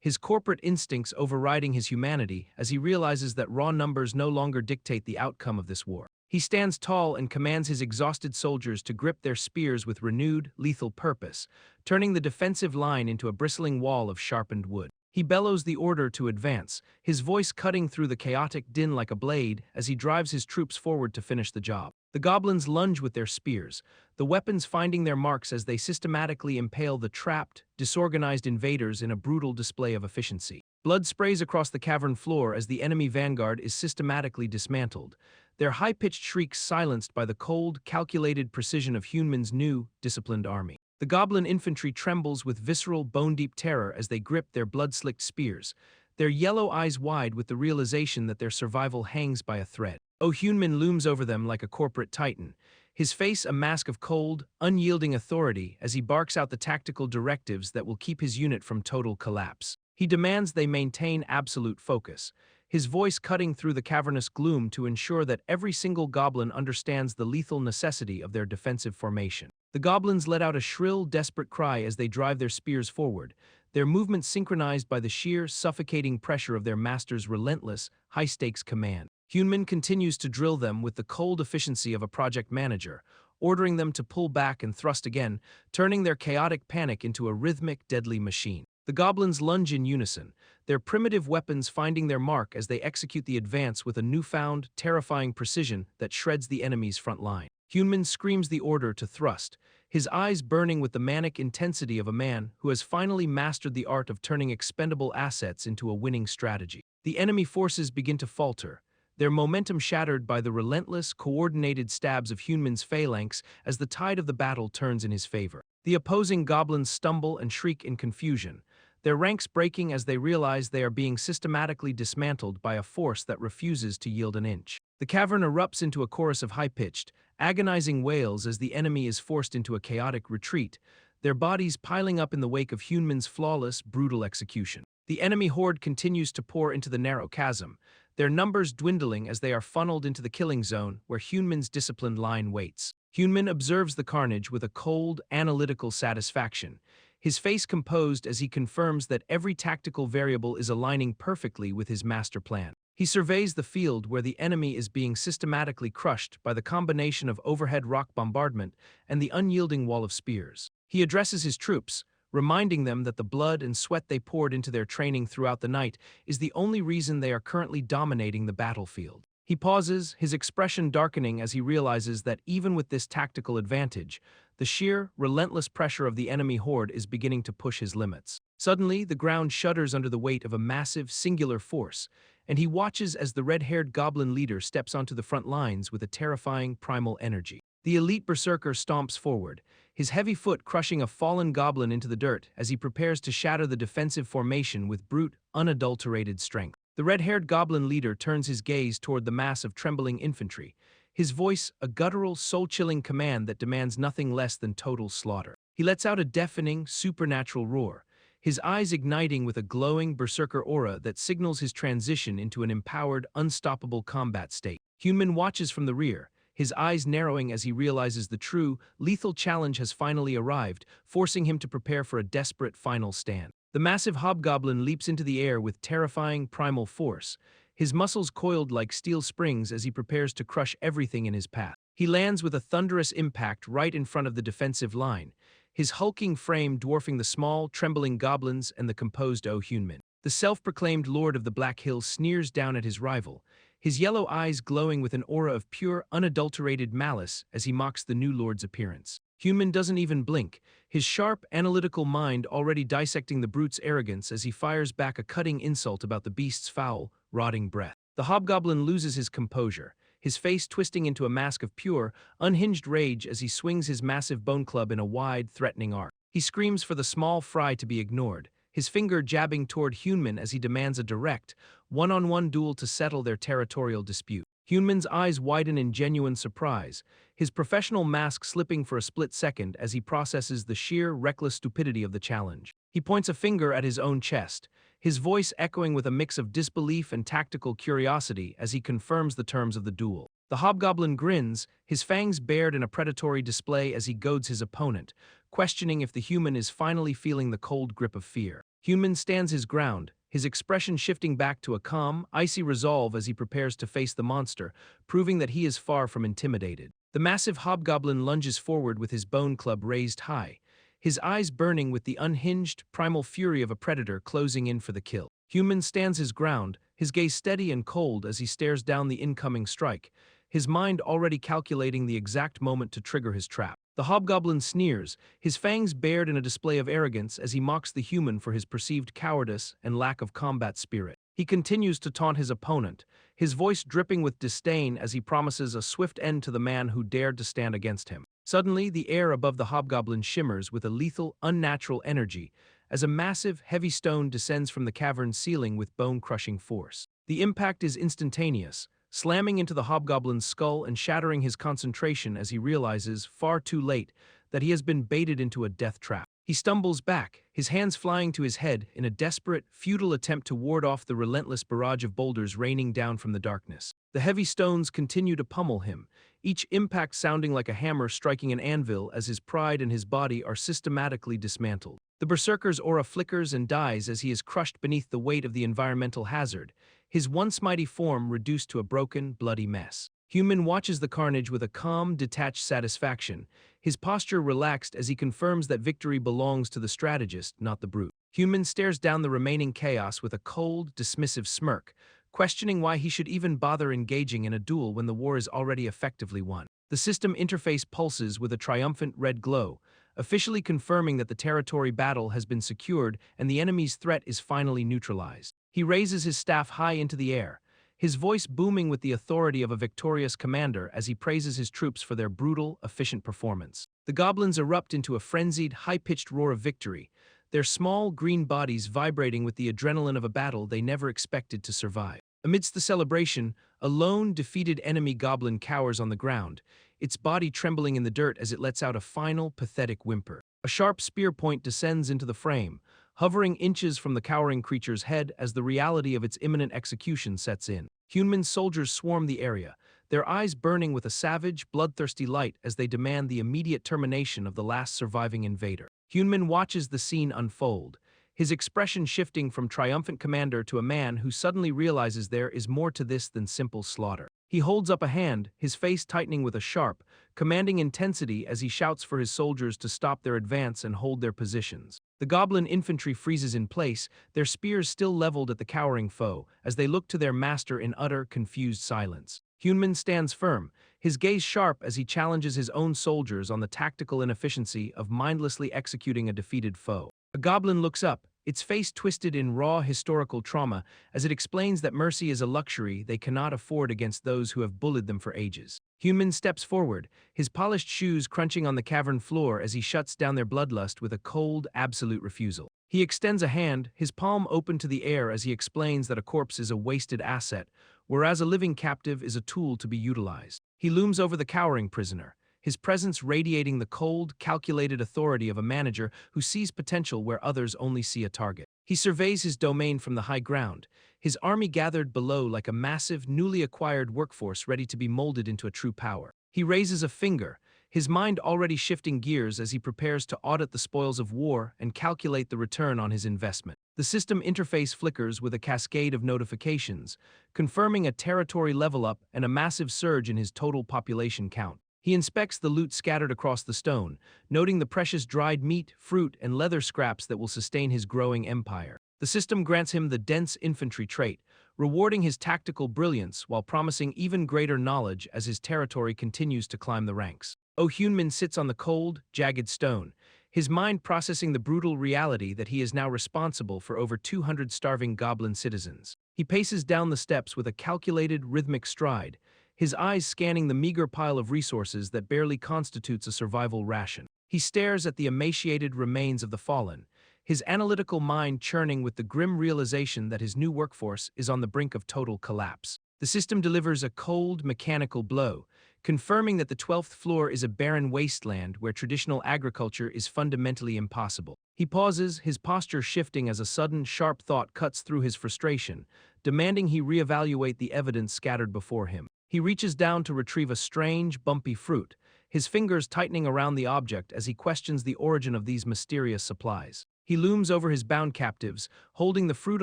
his corporate instincts overriding his humanity as he realizes that raw numbers no longer dictate the outcome of this war. He stands tall and commands his exhausted soldiers to grip their spears with renewed, lethal purpose, turning the defensive line into a bristling wall of sharpened wood. He bellows the order to advance, his voice cutting through the chaotic din like a blade as he drives his troops forward to finish the job. The goblins lunge with their spears, the weapons finding their marks as they systematically impale the trapped, disorganized invaders in a brutal display of efficiency. Blood sprays across the cavern floor as the enemy vanguard is systematically dismantled, their high-pitched shrieks silenced by the cold, calculated precision of Hyunmin's new, disciplined army. The goblin infantry trembles with visceral, bone-deep terror as they grip their blood-slicked spears, their yellow eyes wide with the realization that their survival hangs by a thread. Oh Hyunmin looms over them like a corporate titan, his face a mask of cold, unyielding authority as he barks out the tactical directives that will keep his unit from total collapse. He demands they maintain absolute focus, his voice cutting through the cavernous gloom to ensure that every single goblin understands the lethal necessity of their defensive formation. The goblins let out a shrill, desperate cry as they drive their spears forward, their movements synchronized by the sheer, suffocating pressure of their master's relentless, high-stakes command. Hyunmin continues to drill them with the cold efficiency of a project manager, ordering them to pull back and thrust again, turning their chaotic panic into a rhythmic, deadly machine. The goblins lunge in unison, their primitive weapons finding their mark as they execute the advance with a newfound, terrifying precision that shreds the enemy's front line. Hyunmin screams the order to thrust, his eyes burning with the manic intensity of a man who has finally mastered the art of turning expendable assets into a winning strategy. The enemy forces begin to falter, their momentum shattered by the relentless, coordinated stabs of Hyunmin's phalanx as the tide of the battle turns in his favor. The opposing goblins stumble and shriek in confusion, their ranks breaking as they realize they are being systematically dismantled by a force that refuses to yield an inch. The cavern erupts into a chorus of high-pitched, agonizing wails as the enemy is forced into a chaotic retreat, their bodies piling up in the wake of Hyunmin's flawless, brutal execution. The enemy horde continues to pour into the narrow chasm, their numbers dwindling as they are funneled into the killing zone where Hyunmin's disciplined line waits. Hyunmin observes the carnage with a cold, analytical satisfaction, his face composed as he confirms that every tactical variable is aligning perfectly with his master plan. He surveys the field where the enemy is being systematically crushed by the combination of overhead rock bombardment and the unyielding wall of spears. He addresses his troops, reminding them that the blood and sweat they poured into their training throughout the night is the only reason they are currently dominating the battlefield. He pauses, his expression darkening as he realizes that even with this tactical advantage, the sheer, relentless pressure of the enemy horde is beginning to push his limits. Suddenly, the ground shudders under the weight of a massive, singular force, and he watches as the red-haired goblin leader steps onto the front lines with a terrifying, primal energy. The elite berserker stomps forward, his heavy foot crushing a fallen goblin into the dirt as he prepares to shatter the defensive formation with brute, unadulterated strength. The red-haired goblin leader turns his gaze toward the mass of trembling infantry, his voice a guttural, soul-chilling command that demands nothing less than total slaughter. He lets out a deafening, supernatural roar, his eyes igniting with a glowing berserker aura that signals his transition into an empowered, unstoppable combat state. Hyunmin watches from the rear, his eyes narrowing as he realizes the true, lethal challenge has finally arrived, forcing him to prepare for a desperate final stand. The massive hobgoblin leaps into the air with terrifying, primal force, his muscles coiled like steel springs as he prepares to crush everything in his path. He lands with a thunderous impact right in front of the defensive line, his hulking frame dwarfing the small, trembling goblins and the composed Oh Hyunmin. The self-proclaimed Lord of the Black Hills sneers down at his rival, his yellow eyes glowing with an aura of pure, unadulterated malice as he mocks the new lord's appearance. Hyunmin doesn't even blink, his sharp, analytical mind already dissecting the brute's arrogance as he fires back a cutting insult about the beast's foul, rotting breath. The hobgoblin loses his composure, his face twisting into a mask of pure, unhinged rage as he swings his massive bone club in a wide, threatening arc. He screams for the small fry to be ignored, his finger jabbing toward Hyunmin as he demands a direct, one-on-one duel to settle their territorial dispute. Hyunmin's eyes widen in genuine surprise, his professional mask slipping for a split second as he processes the sheer, reckless stupidity of the challenge. He points a finger at his own chest, his voice echoing with a mix of disbelief and tactical curiosity as he confirms the terms of the duel. The hobgoblin grins, his fangs bared in a predatory display as he goads his opponent, questioning if the human is finally feeling the cold grip of fear. Hyunmin stands his ground, his expression shifting back to a calm, icy resolve as he prepares to face the monster, proving that he is far from intimidated. The massive hobgoblin lunges forward with his bone club raised high, his eyes burning with the unhinged, primal fury of a predator closing in for the kill. Hyunmin stands his ground, his gaze steady and cold as he stares down the incoming strike, his mind already calculating the exact moment to trigger his trap. The hobgoblin sneers, his fangs bared in a display of arrogance as he mocks the human for his perceived cowardice and lack of combat spirit. He continues to taunt his opponent, his voice dripping with disdain as he promises a swift end to the man who dared to stand against him. Suddenly, the air above the hobgoblin shimmers with a lethal, unnatural energy as a massive, heavy stone descends from the cavern's ceiling with bone-crushing force. The impact is instantaneous, slamming into the hobgoblin's skull and shattering his concentration as he realizes, far too late, that he has been baited into a death trap. He stumbles back, his hands flying to his head in a desperate, futile attempt to ward off the relentless barrage of boulders raining down from the darkness. The heavy stones continue to pummel him, each impact sounding like a hammer striking an anvil as his pride and his body are systematically dismantled. The berserker's aura flickers and dies as he is crushed beneath the weight of the environmental hazard, his once mighty form reduced to a broken, bloody mess. Hyunmin watches the carnage with a calm, detached satisfaction, his posture relaxed as he confirms that victory belongs to the strategist, not the brute. Hyunmin stares down the remaining chaos with a cold, dismissive smirk, questioning why he should even bother engaging in a duel when the war is already effectively won. The system interface pulses with a triumphant red glow, officially confirming that the territory battle has been secured and the enemy's threat is finally neutralized. He raises his staff high into the air, his voice booming with the authority of a victorious commander as he praises his troops for their brutal, efficient performance. The goblins erupt into a frenzied, high-pitched roar of victory, their small, green bodies vibrating with the adrenaline of a battle they never expected to survive. Amidst the celebration, a lone, defeated enemy goblin cowers on the ground, its body trembling in the dirt as it lets out a final, pathetic whimper. A sharp spear point descends into the frame, hovering inches from the cowering creature's head as the reality of its imminent execution sets in. Hyunmin's soldiers swarm the area, their eyes burning with a savage, bloodthirsty light as they demand the immediate termination of the last surviving invader. Hyunmin watches the scene unfold, his expression shifting from triumphant commander to a man who suddenly realizes there is more to this than simple slaughter. He holds up a hand, his face tightening with a sharp, commanding intensity as he shouts for his soldiers to stop their advance and hold their positions. The goblin infantry freezes in place, their spears still leveled at the cowering foe, as they look to their master in utter, confused silence. Hyunmin stands firm, his gaze sharp as he challenges his own soldiers on the tactical inefficiency of mindlessly executing a defeated foe. A goblin looks up, its face twisted in raw historical trauma as it explains that mercy is a luxury they cannot afford against those who have bullied them for ages. Hyunmin steps forward, his polished shoes crunching on the cavern floor as he shuts down their bloodlust with a cold, absolute refusal. He extends a hand, his palm open to the air as he explains that a corpse is a wasted asset, whereas a living captive is a tool to be utilized. He looms over the cowering prisoner, his presence radiating the cold, calculated authority of a manager who sees potential where others only see a target. He surveys his domain from the high ground, his army gathered below like a massive, newly acquired workforce ready to be molded into a true power. He raises a finger, his mind already shifting gears as he prepares to audit the spoils of war and calculate the return on his investment. The system interface flickers with a cascade of notifications, confirming a territory level up and a massive surge in his total population count. He inspects the loot scattered across the stone, noting the precious dried meat, fruit, and leather scraps that will sustain his growing empire. The system grants him the dense infantry trait, rewarding his tactical brilliance while promising even greater knowledge as his territory continues to climb the ranks. Oh Hyunmin sits on the cold, jagged stone, his mind processing the brutal reality that he is now responsible for over 200 starving goblin citizens. He paces down the steps with a calculated, rhythmic stride, his eyes scanning the meager pile of resources that barely constitutes a survival ration. He stares at the emaciated remains of the fallen, his analytical mind churning with the grim realization that his new workforce is on the brink of total collapse. The system delivers a cold, mechanical blow, confirming that the 12th floor is a barren wasteland where traditional agriculture is fundamentally impossible. He pauses, his posture shifting as a sudden, sharp thought cuts through his frustration, demanding he reevaluate the evidence scattered before him. He reaches down to retrieve a strange, bumpy fruit, his fingers tightening around the object as he questions the origin of these mysterious supplies. He looms over his bound captives, holding the fruit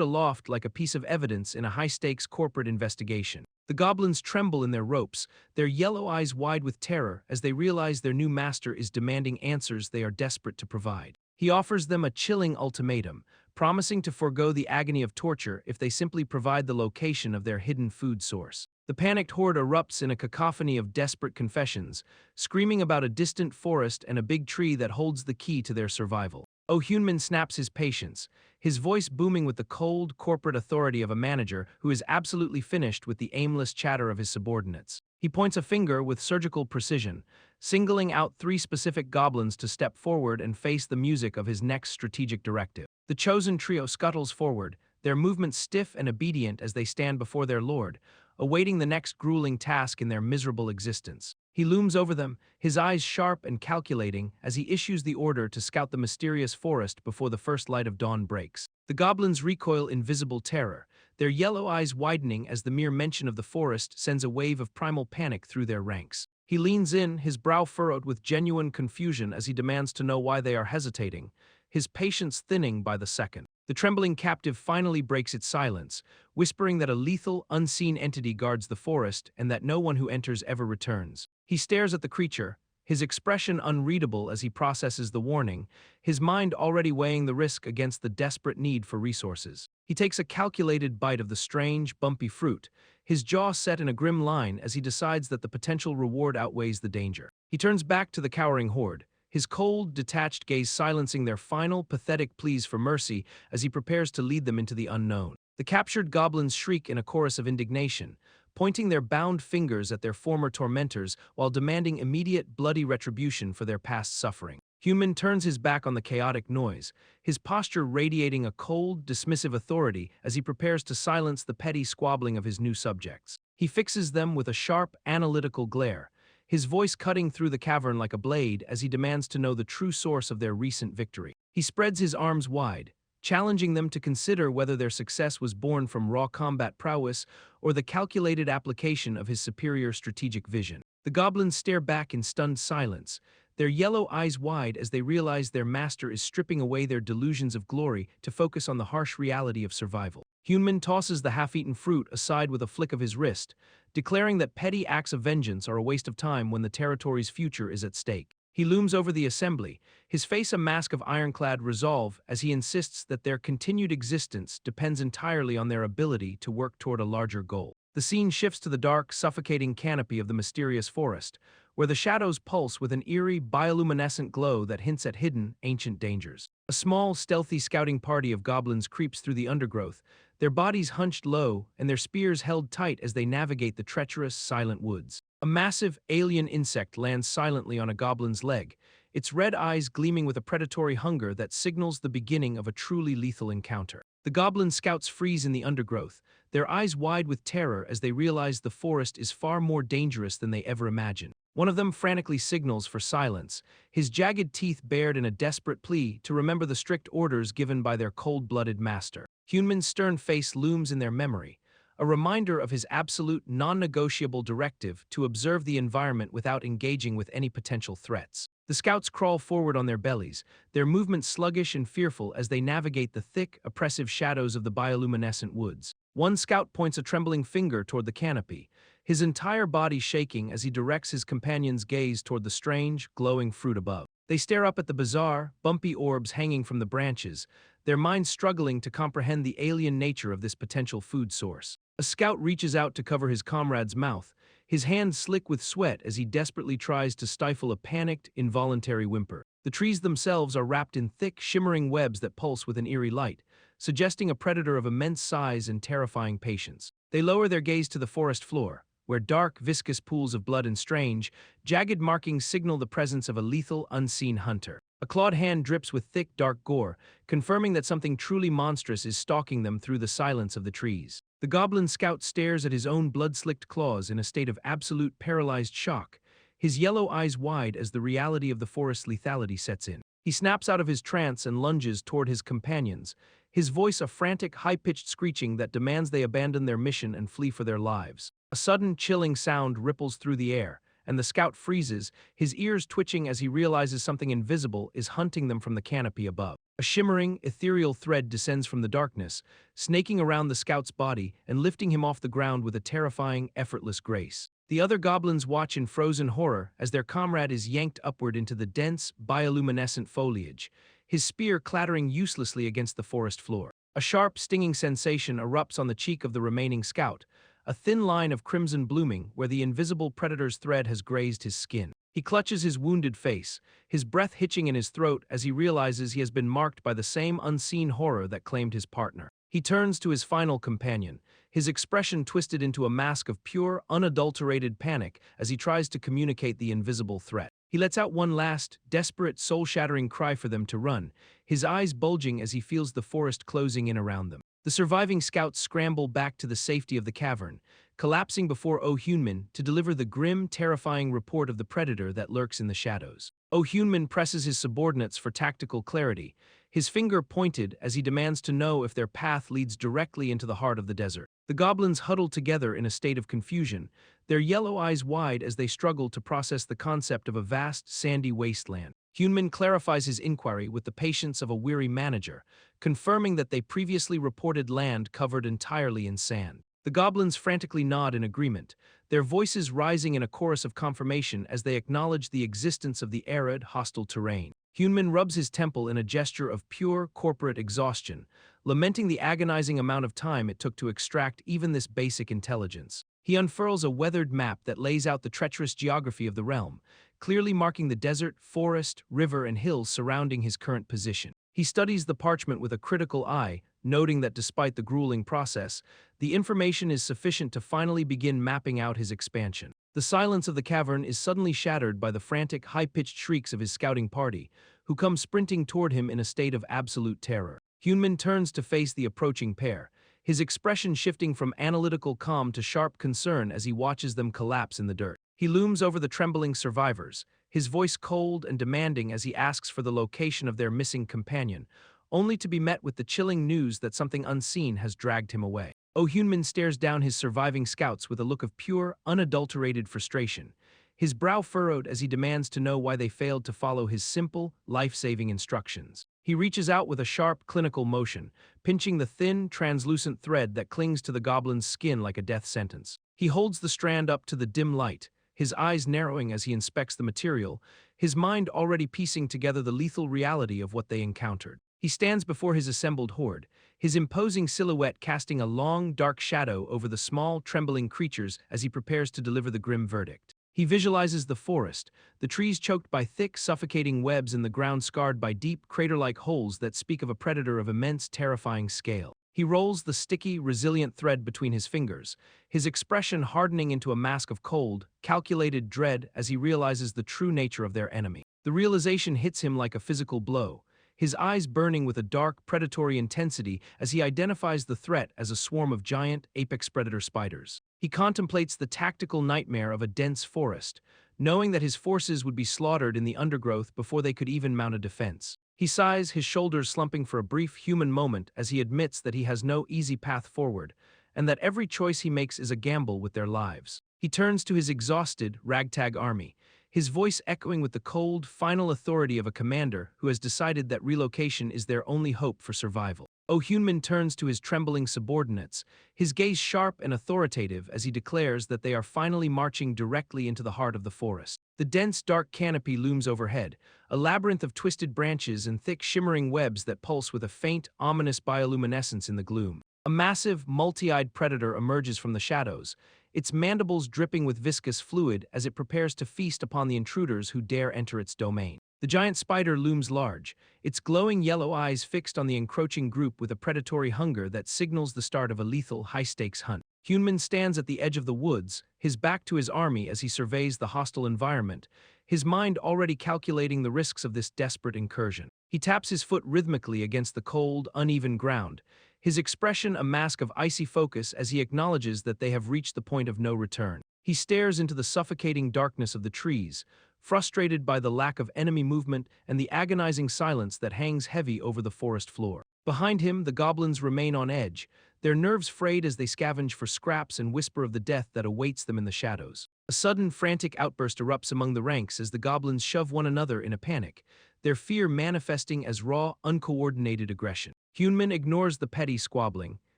aloft like a piece of evidence in a high-stakes corporate investigation. The goblins tremble in their ropes, their yellow eyes wide with terror as they realize their new master is demanding answers they are desperate to provide. He offers them a chilling ultimatum, promising to forego the agony of torture if they simply provide the location of their hidden food source. The panicked horde erupts in a cacophony of desperate confessions, screaming about a distant forest and a big tree that holds the key to their survival. Hyunmin snaps his patience, his voice booming with the cold, corporate authority of a manager who is absolutely finished with the aimless chatter of his subordinates. He points a finger with surgical precision, singling out 3 specific goblins to step forward and face the music of his next strategic directive. The chosen trio scuttles forward, their movements stiff and obedient as they stand before their lord, awaiting the next grueling task in their miserable existence. He looms over them, his eyes sharp and calculating as he issues the order to scout the mysterious forest before the first light of dawn breaks. The goblins recoil in visible terror, their yellow eyes widening as the mere mention of the forest sends a wave of primal panic through their ranks. He leans in, his brow furrowed with genuine confusion as he demands to know why they are hesitating, his patience thinning by the second. The trembling captive finally breaks its silence, whispering that a lethal, unseen entity guards the forest and that no one who enters ever returns. He stares at the creature, his expression unreadable as he processes the warning, his mind already weighing the risk against the desperate need for resources. He takes a calculated bite of the strange, bumpy fruit, his jaw set in a grim line as he decides that the potential reward outweighs the danger. He turns back to the cowering horde, his cold, detached gaze silencing their final, pathetic pleas for mercy as he prepares to lead them into the unknown. The captured goblins shriek in a chorus of indignation, pointing their bound fingers at their former tormentors while demanding immediate, bloody retribution for their past suffering. Hyunmin turns his back on the chaotic noise, his posture radiating a cold, dismissive authority as he prepares to silence the petty squabbling of his new subjects. He fixes them with a sharp, analytical glare, his voice cutting through the cavern like a blade as he demands to know the true source of their recent victory. He spreads his arms wide, challenging them to consider whether their success was born from raw combat prowess or the calculated application of his superior strategic vision. The goblins stare back in stunned silence, their yellow eyes wide as they realize their master is stripping away their delusions of glory to focus on the harsh reality of survival. Hyunmin tosses the half-eaten fruit aside with a flick of his wrist, declaring that petty acts of vengeance are a waste of time when the territory's future is at stake. He looms over the assembly, his face a mask of ironclad resolve as he insists that their continued existence depends entirely on their ability to work toward a larger goal. The scene shifts to the dark, suffocating canopy of the mysterious forest, where the shadows pulse with an eerie, bioluminescent glow that hints at hidden, ancient dangers. A small, stealthy scouting party of goblins creeps through the undergrowth, their bodies hunched low and their spears held tight as they navigate the treacherous, silent woods. A massive, alien insect lands silently on a goblin's leg, its red eyes gleaming with a predatory hunger that signals the beginning of a truly lethal encounter. The goblin scouts freeze in the undergrowth, their eyes wide with terror as they realize the forest is far more dangerous than they ever imagined. One of them frantically signals for silence, his jagged teeth bared in a desperate plea to remember the strict orders given by their cold-blooded master. Hyunmin's stern face looms in their memory, a reminder of his absolute, non-negotiable directive to observe the environment without engaging with any potential threats. The scouts crawl forward on their bellies, their movements sluggish and fearful as they navigate the thick, oppressive shadows of the bioluminescent woods. One scout points a trembling finger toward the canopy, his entire body shaking as he directs his companion's gaze toward the strange, glowing fruit above. They stare up at the bizarre, bumpy orbs hanging from the branches, their minds struggling to comprehend the alien nature of this potential food source. A scout reaches out to cover his comrade's mouth, his hands slick with sweat as he desperately tries to stifle a panicked, involuntary whimper. The trees themselves are wrapped in thick, shimmering webs that pulse with an eerie light, suggesting a predator of immense size and terrifying patience. They lower their gaze to the forest floor, where dark, viscous pools of blood and strange, jagged markings signal the presence of a lethal, unseen hunter. A clawed hand drips with thick, dark gore, confirming that something truly monstrous is stalking them through the silence of the trees. The goblin scout stares at his own blood-slicked claws in a state of absolute paralyzed shock, his yellow eyes wide as the reality of the forest's lethality sets in. He snaps out of his trance and lunges toward his companions, his voice a frantic, high-pitched screeching that demands they abandon their mission and flee for their lives. A sudden, chilling sound ripples through the air, and the scout freezes, his ears twitching as he realizes something invisible is hunting them from the canopy above. A shimmering, ethereal thread descends from the darkness, snaking around the scout's body and lifting him off the ground with a terrifying, effortless grace. The other goblins watch in frozen horror as their comrade is yanked upward into the dense, bioluminescent foliage, his spear clattering uselessly against the forest floor. A sharp, stinging sensation erupts on the cheek of the remaining scout, a thin line of crimson blooming where the invisible predator's thread has grazed his skin. He clutches his wounded face, his breath hitching in his throat as he realizes he has been marked by the same unseen horror that claimed his partner. He turns to his final companion, his expression twisted into a mask of pure, unadulterated panic as he tries to communicate the invisible threat. He lets out one last, desperate, soul-shattering cry for them to run, his eyes bulging as he feels the forest closing in around them. The surviving scouts scramble back to the safety of the cavern, collapsing before Oh-Hyunmin to deliver the grim, terrifying report of the predator that lurks in the shadows. Oh-Hyunmin presses his subordinates for tactical clarity, his finger pointed as he demands to know if their path leads directly into the heart of the desert. The goblins huddle together in a state of confusion, their yellow eyes wide as they struggle to process the concept of a vast, sandy wasteland. Hyunmin clarifies his inquiry with the patience of a weary manager, confirming that they previously reported land covered entirely in sand. The goblins frantically nod in agreement, their voices rising in a chorus of confirmation as they acknowledge the existence of the arid, hostile terrain. Hyunmin rubs his temple in a gesture of pure corporate exhaustion, lamenting the agonizing amount of time it took to extract even this basic intelligence. He unfurls a weathered map that lays out the treacherous geography of the realm, clearly marking the desert, forest, river, and hills surrounding his current position. He studies the parchment with a critical eye, noting that despite the grueling process, the information is sufficient to finally begin mapping out his expansion. The silence of the cavern is suddenly shattered by the frantic, high-pitched shrieks of his scouting party, who come sprinting toward him in a state of absolute terror. Hyunmin turns to face the approaching pair, his expression shifting from analytical calm to sharp concern as he watches them collapse in the dirt. He looms over the trembling survivors, his voice cold and demanding as he asks for the location of their missing companion, only to be met with the chilling news that something unseen has dragged him away. Oh-Hyunmin stares down his surviving scouts with a look of pure, unadulterated frustration, his brow furrowed as he demands to know why they failed to follow his simple, life-saving instructions. He reaches out with a sharp, clinical motion, pinching the thin, translucent thread that clings to the goblin's skin like a death sentence. He holds the strand up to the dim light, his eyes narrowing as he inspects the material, his mind already piecing together the lethal reality of what they encountered. He stands before his assembled horde, his imposing silhouette casting a long, dark shadow over the small, trembling creatures as he prepares to deliver the grim verdict. He visualizes the forest, the trees choked by thick, suffocating webs and the ground scarred by deep, crater-like holes that speak of a predator of immense, terrifying scale. He rolls the sticky, resilient thread between his fingers, his expression hardening into a mask of cold, calculated dread as he realizes the true nature of their enemy. The realization hits him like a physical blow, his eyes burning with a dark, predatory intensity as he identifies the threat as a swarm of giant, apex predator spiders. He contemplates the tactical nightmare of a dense forest, knowing that his forces would be slaughtered in the undergrowth before they could even mount a defense. He sighs, his shoulders slumping for a brief human moment as he admits that he has no easy path forward, and that every choice he makes is a gamble with their lives. He turns to his exhausted, ragtag army, his voice echoing with the cold, final authority of a commander who has decided that relocation is their only hope for survival. Oh-Hyunmin turns to his trembling subordinates, his gaze sharp and authoritative as he declares that they are finally marching directly into the heart of the forest. The dense, dark canopy looms overhead, a labyrinth of twisted branches and thick, shimmering webs that pulse with a faint, ominous bioluminescence in the gloom. A massive, multi-eyed predator emerges from the shadows, its mandibles dripping with viscous fluid as it prepares to feast upon the intruders who dare enter its domain. The giant spider looms large, its glowing yellow eyes fixed on the encroaching group with a predatory hunger that signals the start of a lethal, high-stakes hunt. Hyunmin stands at the edge of the woods, his back to his army as he surveys the hostile environment, his mind already calculating the risks of this desperate incursion. He taps his foot rhythmically against the cold, uneven ground, his expression a mask of icy focus as he acknowledges that they have reached the point of no return. He stares into the suffocating darkness of the trees, frustrated by the lack of enemy movement and the agonizing silence that hangs heavy over the forest floor. Behind him, the goblins remain on edge, their nerves frayed as they scavenge for scraps and whisper of the death that awaits them in the shadows. A sudden, frantic outburst erupts among the ranks as the goblins shove one another in a panic, their fear manifesting as raw, uncoordinated aggression. Hyunmin ignores the petty squabbling,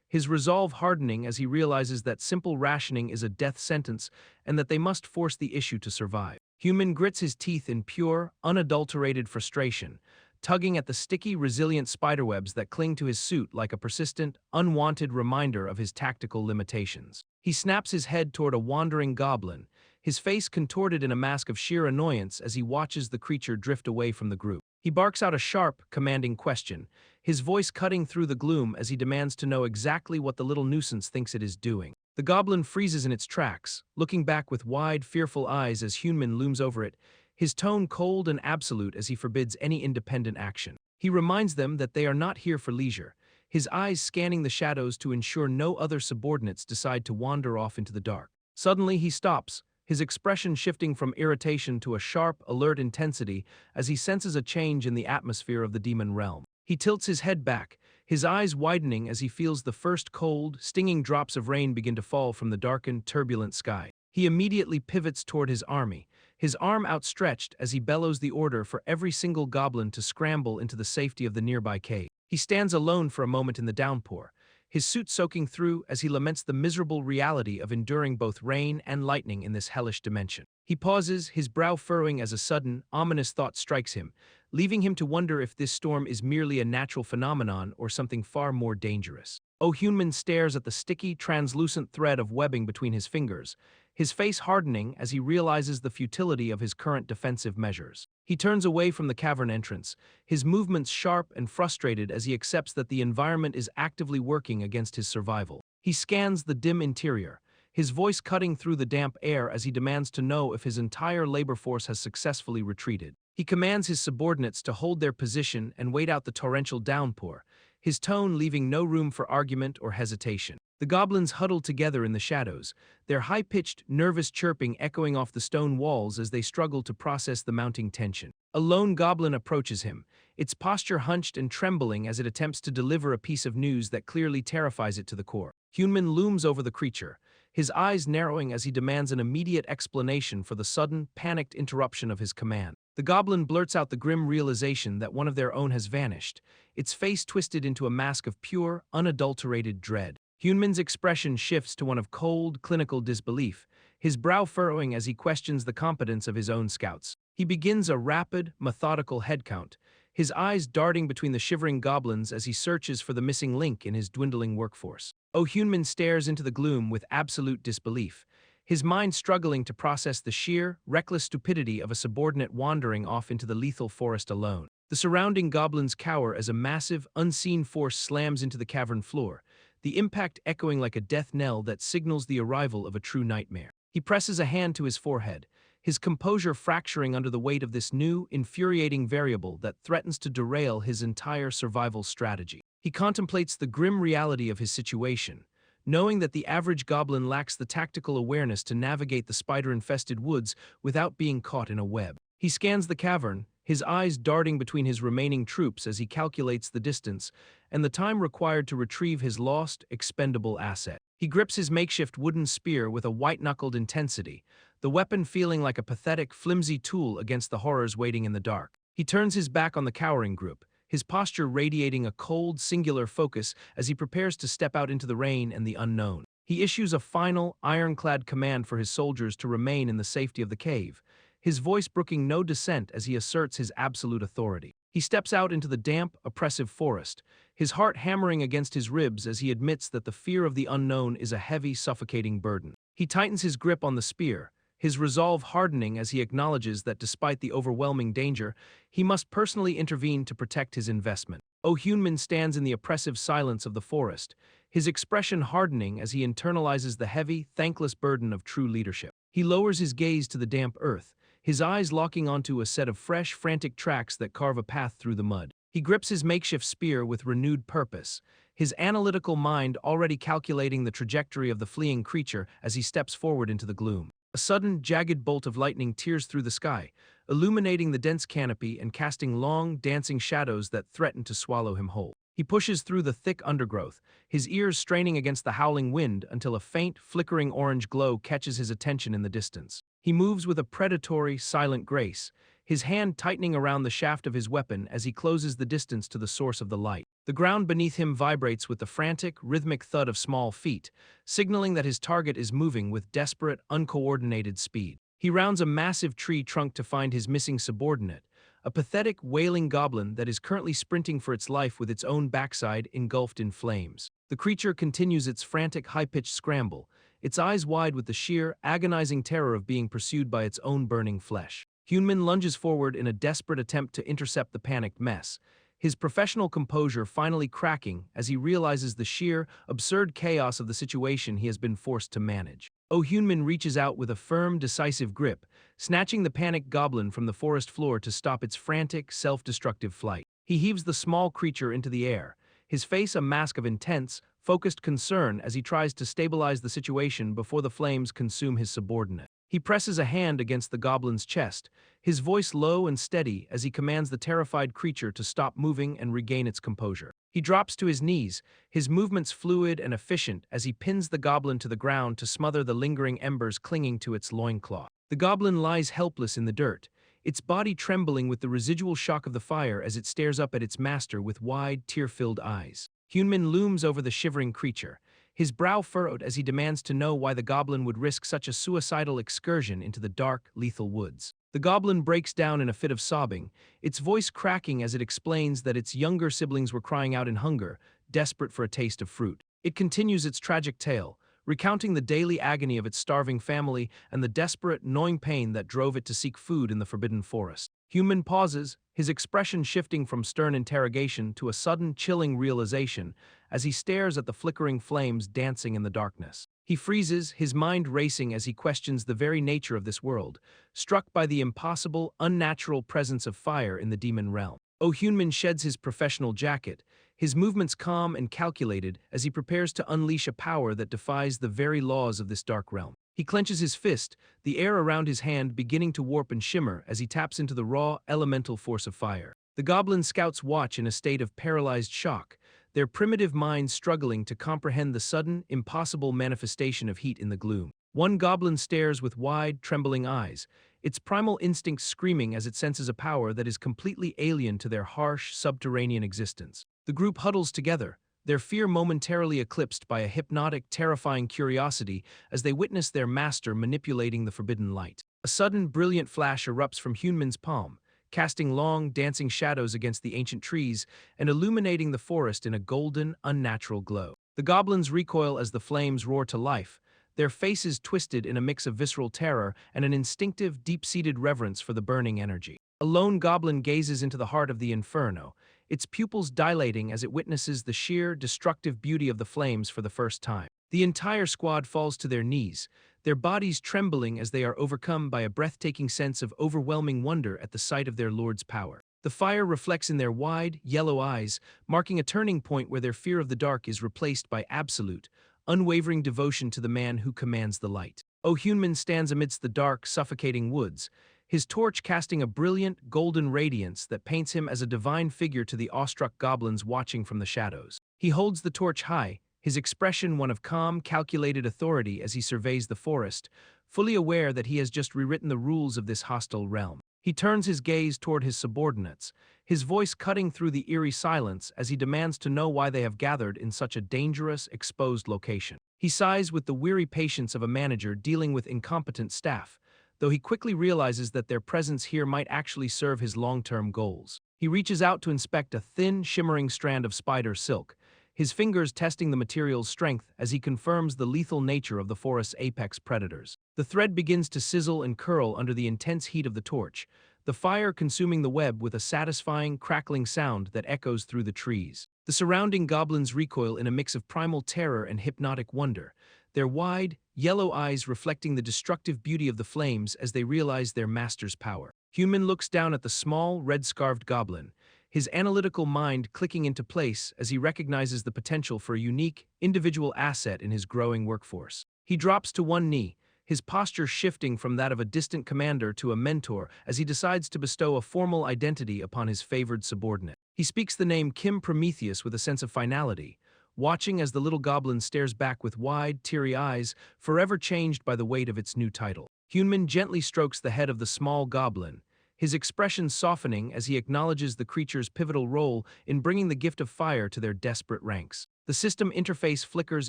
his resolve hardening as he realizes that simple rationing is a death sentence and that they must force the issue to survive. Hyunmin grits his teeth in pure, unadulterated frustration, tugging at the sticky, resilient spiderwebs that cling to his suit like a persistent, unwanted reminder of his tactical limitations. He snaps his head toward a wandering goblin, his face contorted in a mask of sheer annoyance as he watches the creature drift away from the group. He barks out a sharp, commanding question, his voice cutting through the gloom as he demands to know exactly what the little nuisance thinks it is doing. The goblin freezes in its tracks, looking back with wide, fearful eyes as Hyunmin looms over it, his tone cold and absolute as he forbids any independent action. He reminds them that they are not here for leisure, his eyes scanning the shadows to ensure no other subordinates decide to wander off into the dark. Suddenly he stops, his expression shifting from irritation to a sharp, alert intensity as he senses a change in the atmosphere of the demon realm. He tilts his head back, his eyes widening as he feels the first cold, stinging drops of rain begin to fall from the darkened, turbulent sky. He immediately pivots toward his army, his arm outstretched as he bellows the order for every single goblin to scramble into the safety of the nearby cave. He stands alone for a moment in the downpour, his suit soaking through as he laments the miserable reality of enduring both rain and lightning in this hellish dimension. He pauses, his brow furrowing as a sudden, ominous thought strikes him, leaving him to wonder if this storm is merely a natural phenomenon or something far more dangerous. Oh Hyunmin stares at the sticky, translucent thread of webbing between his fingers, his face hardening as he realizes the futility of his current defensive measures. He turns away from the cavern entrance, his movements sharp and frustrated as he accepts that the environment is actively working against his survival. He scans the dim interior, his voice cutting through the damp air as he demands to know if his entire labor force has successfully retreated. He commands his subordinates to hold their position and wait out the torrential downpour, his tone leaving no room for argument or hesitation. The goblins huddle together in the shadows, their high-pitched, nervous chirping echoing off the stone walls as they struggle to process the mounting tension. A lone goblin approaches him, its posture hunched and trembling as it attempts to deliver a piece of news that clearly terrifies it to the core. Hyunmin looms over the creature, his eyes narrowing as he demands an immediate explanation for the sudden, panicked interruption of his command. The goblin blurts out the grim realization that one of their own has vanished, its face twisted into a mask of pure, unadulterated dread. Hyunmin's expression shifts to one of cold, clinical disbelief, his brow furrowing as he questions the competence of his own scouts. He begins a rapid, methodical head count, his eyes darting between the shivering goblins as he searches for the missing link in his dwindling workforce. Oh Hyunmin stares into the gloom with absolute disbelief, his mind struggling to process the sheer, reckless stupidity of a subordinate wandering off into the lethal forest alone. The surrounding goblins cower as a massive, unseen force slams into the cavern floor, the impact echoing like a death knell that signals the arrival of a true nightmare. He presses a hand to his forehead, his composure fracturing under the weight of this new, infuriating variable that threatens to derail his entire survival strategy. He contemplates the grim reality of his situation, knowing that the average goblin lacks the tactical awareness to navigate the spider-infested woods without being caught in a web. He scans the cavern, his eyes darting between his remaining troops as he calculates the distance and the time required to retrieve his lost, expendable asset. He grips his makeshift wooden spear with a white-knuckled intensity, the weapon feeling like a pathetic, flimsy tool against the horrors waiting in the dark. He turns his back on the cowering group, his posture radiating a cold, singular focus as he prepares to step out into the rain and the unknown. He issues a final, ironclad command for his soldiers to remain in the safety of the cave, his voice brooking no dissent as he asserts his absolute authority. He steps out into the damp, oppressive forest, his heart hammering against his ribs as he admits that the fear of the unknown is a heavy, suffocating burden. He tightens his grip on the spear, his resolve hardening as he acknowledges that despite the overwhelming danger, he must personally intervene to protect his investment. Oh Hyunmin stands in the oppressive silence of the forest, his expression hardening as he internalizes the heavy, thankless burden of true leadership. He lowers his gaze to the damp earth, his eyes locking onto a set of fresh, frantic tracks that carve a path through the mud. He grips his makeshift spear with renewed purpose, his analytical mind already calculating the trajectory of the fleeing creature as he steps forward into the gloom. A sudden, jagged bolt of lightning tears through the sky, illuminating the dense canopy and casting long, dancing shadows that threaten to swallow him whole. He pushes through the thick undergrowth, his ears straining against the howling wind until a faint, flickering orange glow catches his attention in the distance. He moves with a predatory, silent grace, his hand tightening around the shaft of his weapon as he closes the distance to the source of the light. The ground beneath him vibrates with the frantic, rhythmic thud of small feet, signaling that his target is moving with desperate, uncoordinated speed. He rounds a massive tree trunk to find his missing subordinate, a pathetic, wailing goblin that is currently sprinting for its life with its own backside engulfed in flames. The creature continues its frantic, high-pitched scramble, its eyes wide with the sheer, agonizing terror of being pursued by its own burning flesh. Hyunmin lunges forward in a desperate attempt to intercept the panicked mess, his professional composure finally cracking as he realizes the sheer, absurd chaos of the situation he has been forced to manage. Oh Hyunmin reaches out with a firm, decisive grip, snatching the panicked goblin from the forest floor to stop its frantic, self-destructive flight. He heaves the small creature into the air, his face a mask of intense, focused concern as he tries to stabilize the situation before the flames consume his subordinate. He presses a hand against the goblin's chest, his voice low and steady as he commands the terrified creature to stop moving and regain its composure. He drops to his knees, his movements fluid and efficient as he pins the goblin to the ground to smother the lingering embers clinging to its loincloth. The goblin lies helpless in the dirt, its body trembling with the residual shock of the fire as it stares up at its master with wide, tear-filled eyes. Hyunmin looms over the shivering creature, his brow furrowed as he demands to know why the goblin would risk such a suicidal excursion into the dark, lethal woods. The goblin breaks down in a fit of sobbing, its voice cracking as it explains that its younger siblings were crying out in hunger, desperate for a taste of fruit. It continues its tragic tale, recounting the daily agony of its starving family and the desperate, gnawing pain that drove it to seek food in the forbidden forest. Hyunmin pauses, his expression shifting from stern interrogation to a sudden, chilling realization as he stares at the flickering flames dancing in the darkness. He freezes, his mind racing as he questions the very nature of this world, struck by the impossible, unnatural presence of fire in the demon realm. Oh Hyunmin sheds his professional jacket, his movements calm and calculated as he prepares to unleash a power that defies the very laws of this dark realm. He clenches his fist, the air around his hand beginning to warp and shimmer as he taps into the raw, elemental force of fire. The goblin scouts watch in a state of paralyzed shock, their primitive minds struggling to comprehend the sudden, impossible manifestation of heat in the gloom. One goblin stares with wide, trembling eyes, its primal instincts screaming as it senses a power that is completely alien to their harsh, subterranean existence. The group huddles together, their fear momentarily eclipsed by a hypnotic, terrifying curiosity as they witness their master manipulating the forbidden light. A sudden, brilliant flash erupts from Hyunmin's palm, casting long, dancing shadows against the ancient trees and illuminating the forest in a golden, unnatural glow. The goblins recoil as the flames roar to life, their faces twisted in a mix of visceral terror and an instinctive, deep-seated reverence for the burning energy. A lone goblin gazes into the heart of the inferno, its pupils dilating as it witnesses the sheer, destructive beauty of the flames for the first time. The entire squad falls to their knees, their bodies trembling as they are overcome by a breathtaking sense of overwhelming wonder at the sight of their lord's power. The fire reflects in their wide, yellow eyes, marking a turning point where their fear of the dark is replaced by absolute, unwavering devotion to the man who commands the light. Oh Hyunmin stands amidst the dark, suffocating woods, his torch casting a brilliant, golden radiance that paints him as a divine figure to the awestruck goblins watching from the shadows. He holds the torch high, his expression one of calm, calculated authority as he surveys the forest, fully aware that he has just rewritten the rules of this hostile realm. He turns his gaze toward his subordinates, his voice cutting through the eerie silence as he demands to know why they have gathered in such a dangerous, exposed location. He sighs with the weary patience of a manager dealing with incompetent staff, though he quickly realizes that their presence here might actually serve his long-term goals. He reaches out to inspect a thin, shimmering strand of spider silk, his fingers testing the material's strength as he confirms the lethal nature of the forest's apex predators. The thread begins to sizzle and curl under the intense heat of the torch, the fire consuming the web with a satisfying, crackling sound that echoes through the trees. The surrounding goblins recoil in a mix of primal terror and hypnotic wonder, their wide, yellow eyes reflecting the destructive beauty of the flames as they realize their master's power. Hyunmin looks down at the small, red-scarfed goblin, his analytical mind clicking into place as he recognizes the potential for a unique, individual asset in his growing workforce. He drops to one knee, his posture shifting from that of a distant commander to a mentor as he decides to bestow a formal identity upon his favored subordinate. He speaks the name Kim Prometheus with a sense of finality, watching as the little goblin stares back with wide, teary eyes, forever changed by the weight of its new title. Hyunmin gently strokes the head of the small goblin, his expression softening as he acknowledges the creature's pivotal role in bringing the gift of fire to their desperate ranks. The system interface flickers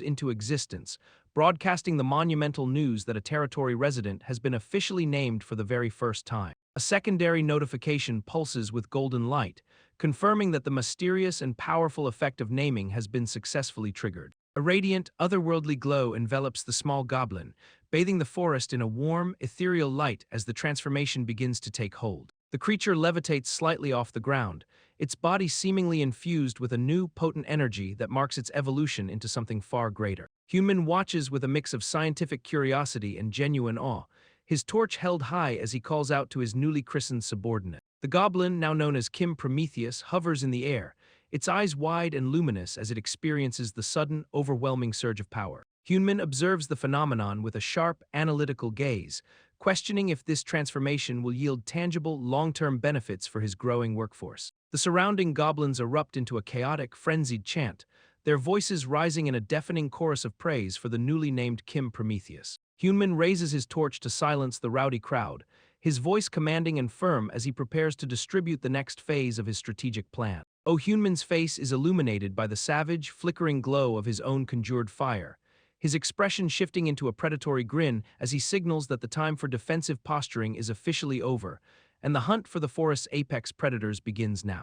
into existence, broadcasting the monumental news that a territory resident has been officially named for the very first time. A secondary notification pulses with golden light, confirming that the mysterious and powerful effect of naming has been successfully triggered. A radiant, otherworldly glow envelops the small goblin, bathing the forest in a warm, ethereal light as the transformation begins to take hold. The creature levitates slightly off the ground, its body seemingly infused with a new, potent energy that marks its evolution into something far greater. Hyunmin watches with a mix of scientific curiosity and genuine awe, his torch held high as he calls out to his newly christened subordinate. The goblin, now known as Kim Prometheus, hovers in the air, its eyes wide and luminous as it experiences the sudden, overwhelming surge of power. Hyunmin observes the phenomenon with a sharp, analytical gaze, questioning if this transformation will yield tangible, long-term benefits for his growing workforce. The surrounding goblins erupt into a chaotic, frenzied chant, their voices rising in a deafening chorus of praise for the newly named Kim Prometheus. Hyunmin raises his torch to silence the rowdy crowd, his voice commanding and firm as he prepares to distribute the next phase of his strategic plan. Hyunmin's face is illuminated by the savage, flickering glow of his own conjured fire, his expression shifting into a predatory grin as he signals that the time for defensive posturing is officially over, and the hunt for the forest's apex predators begins now.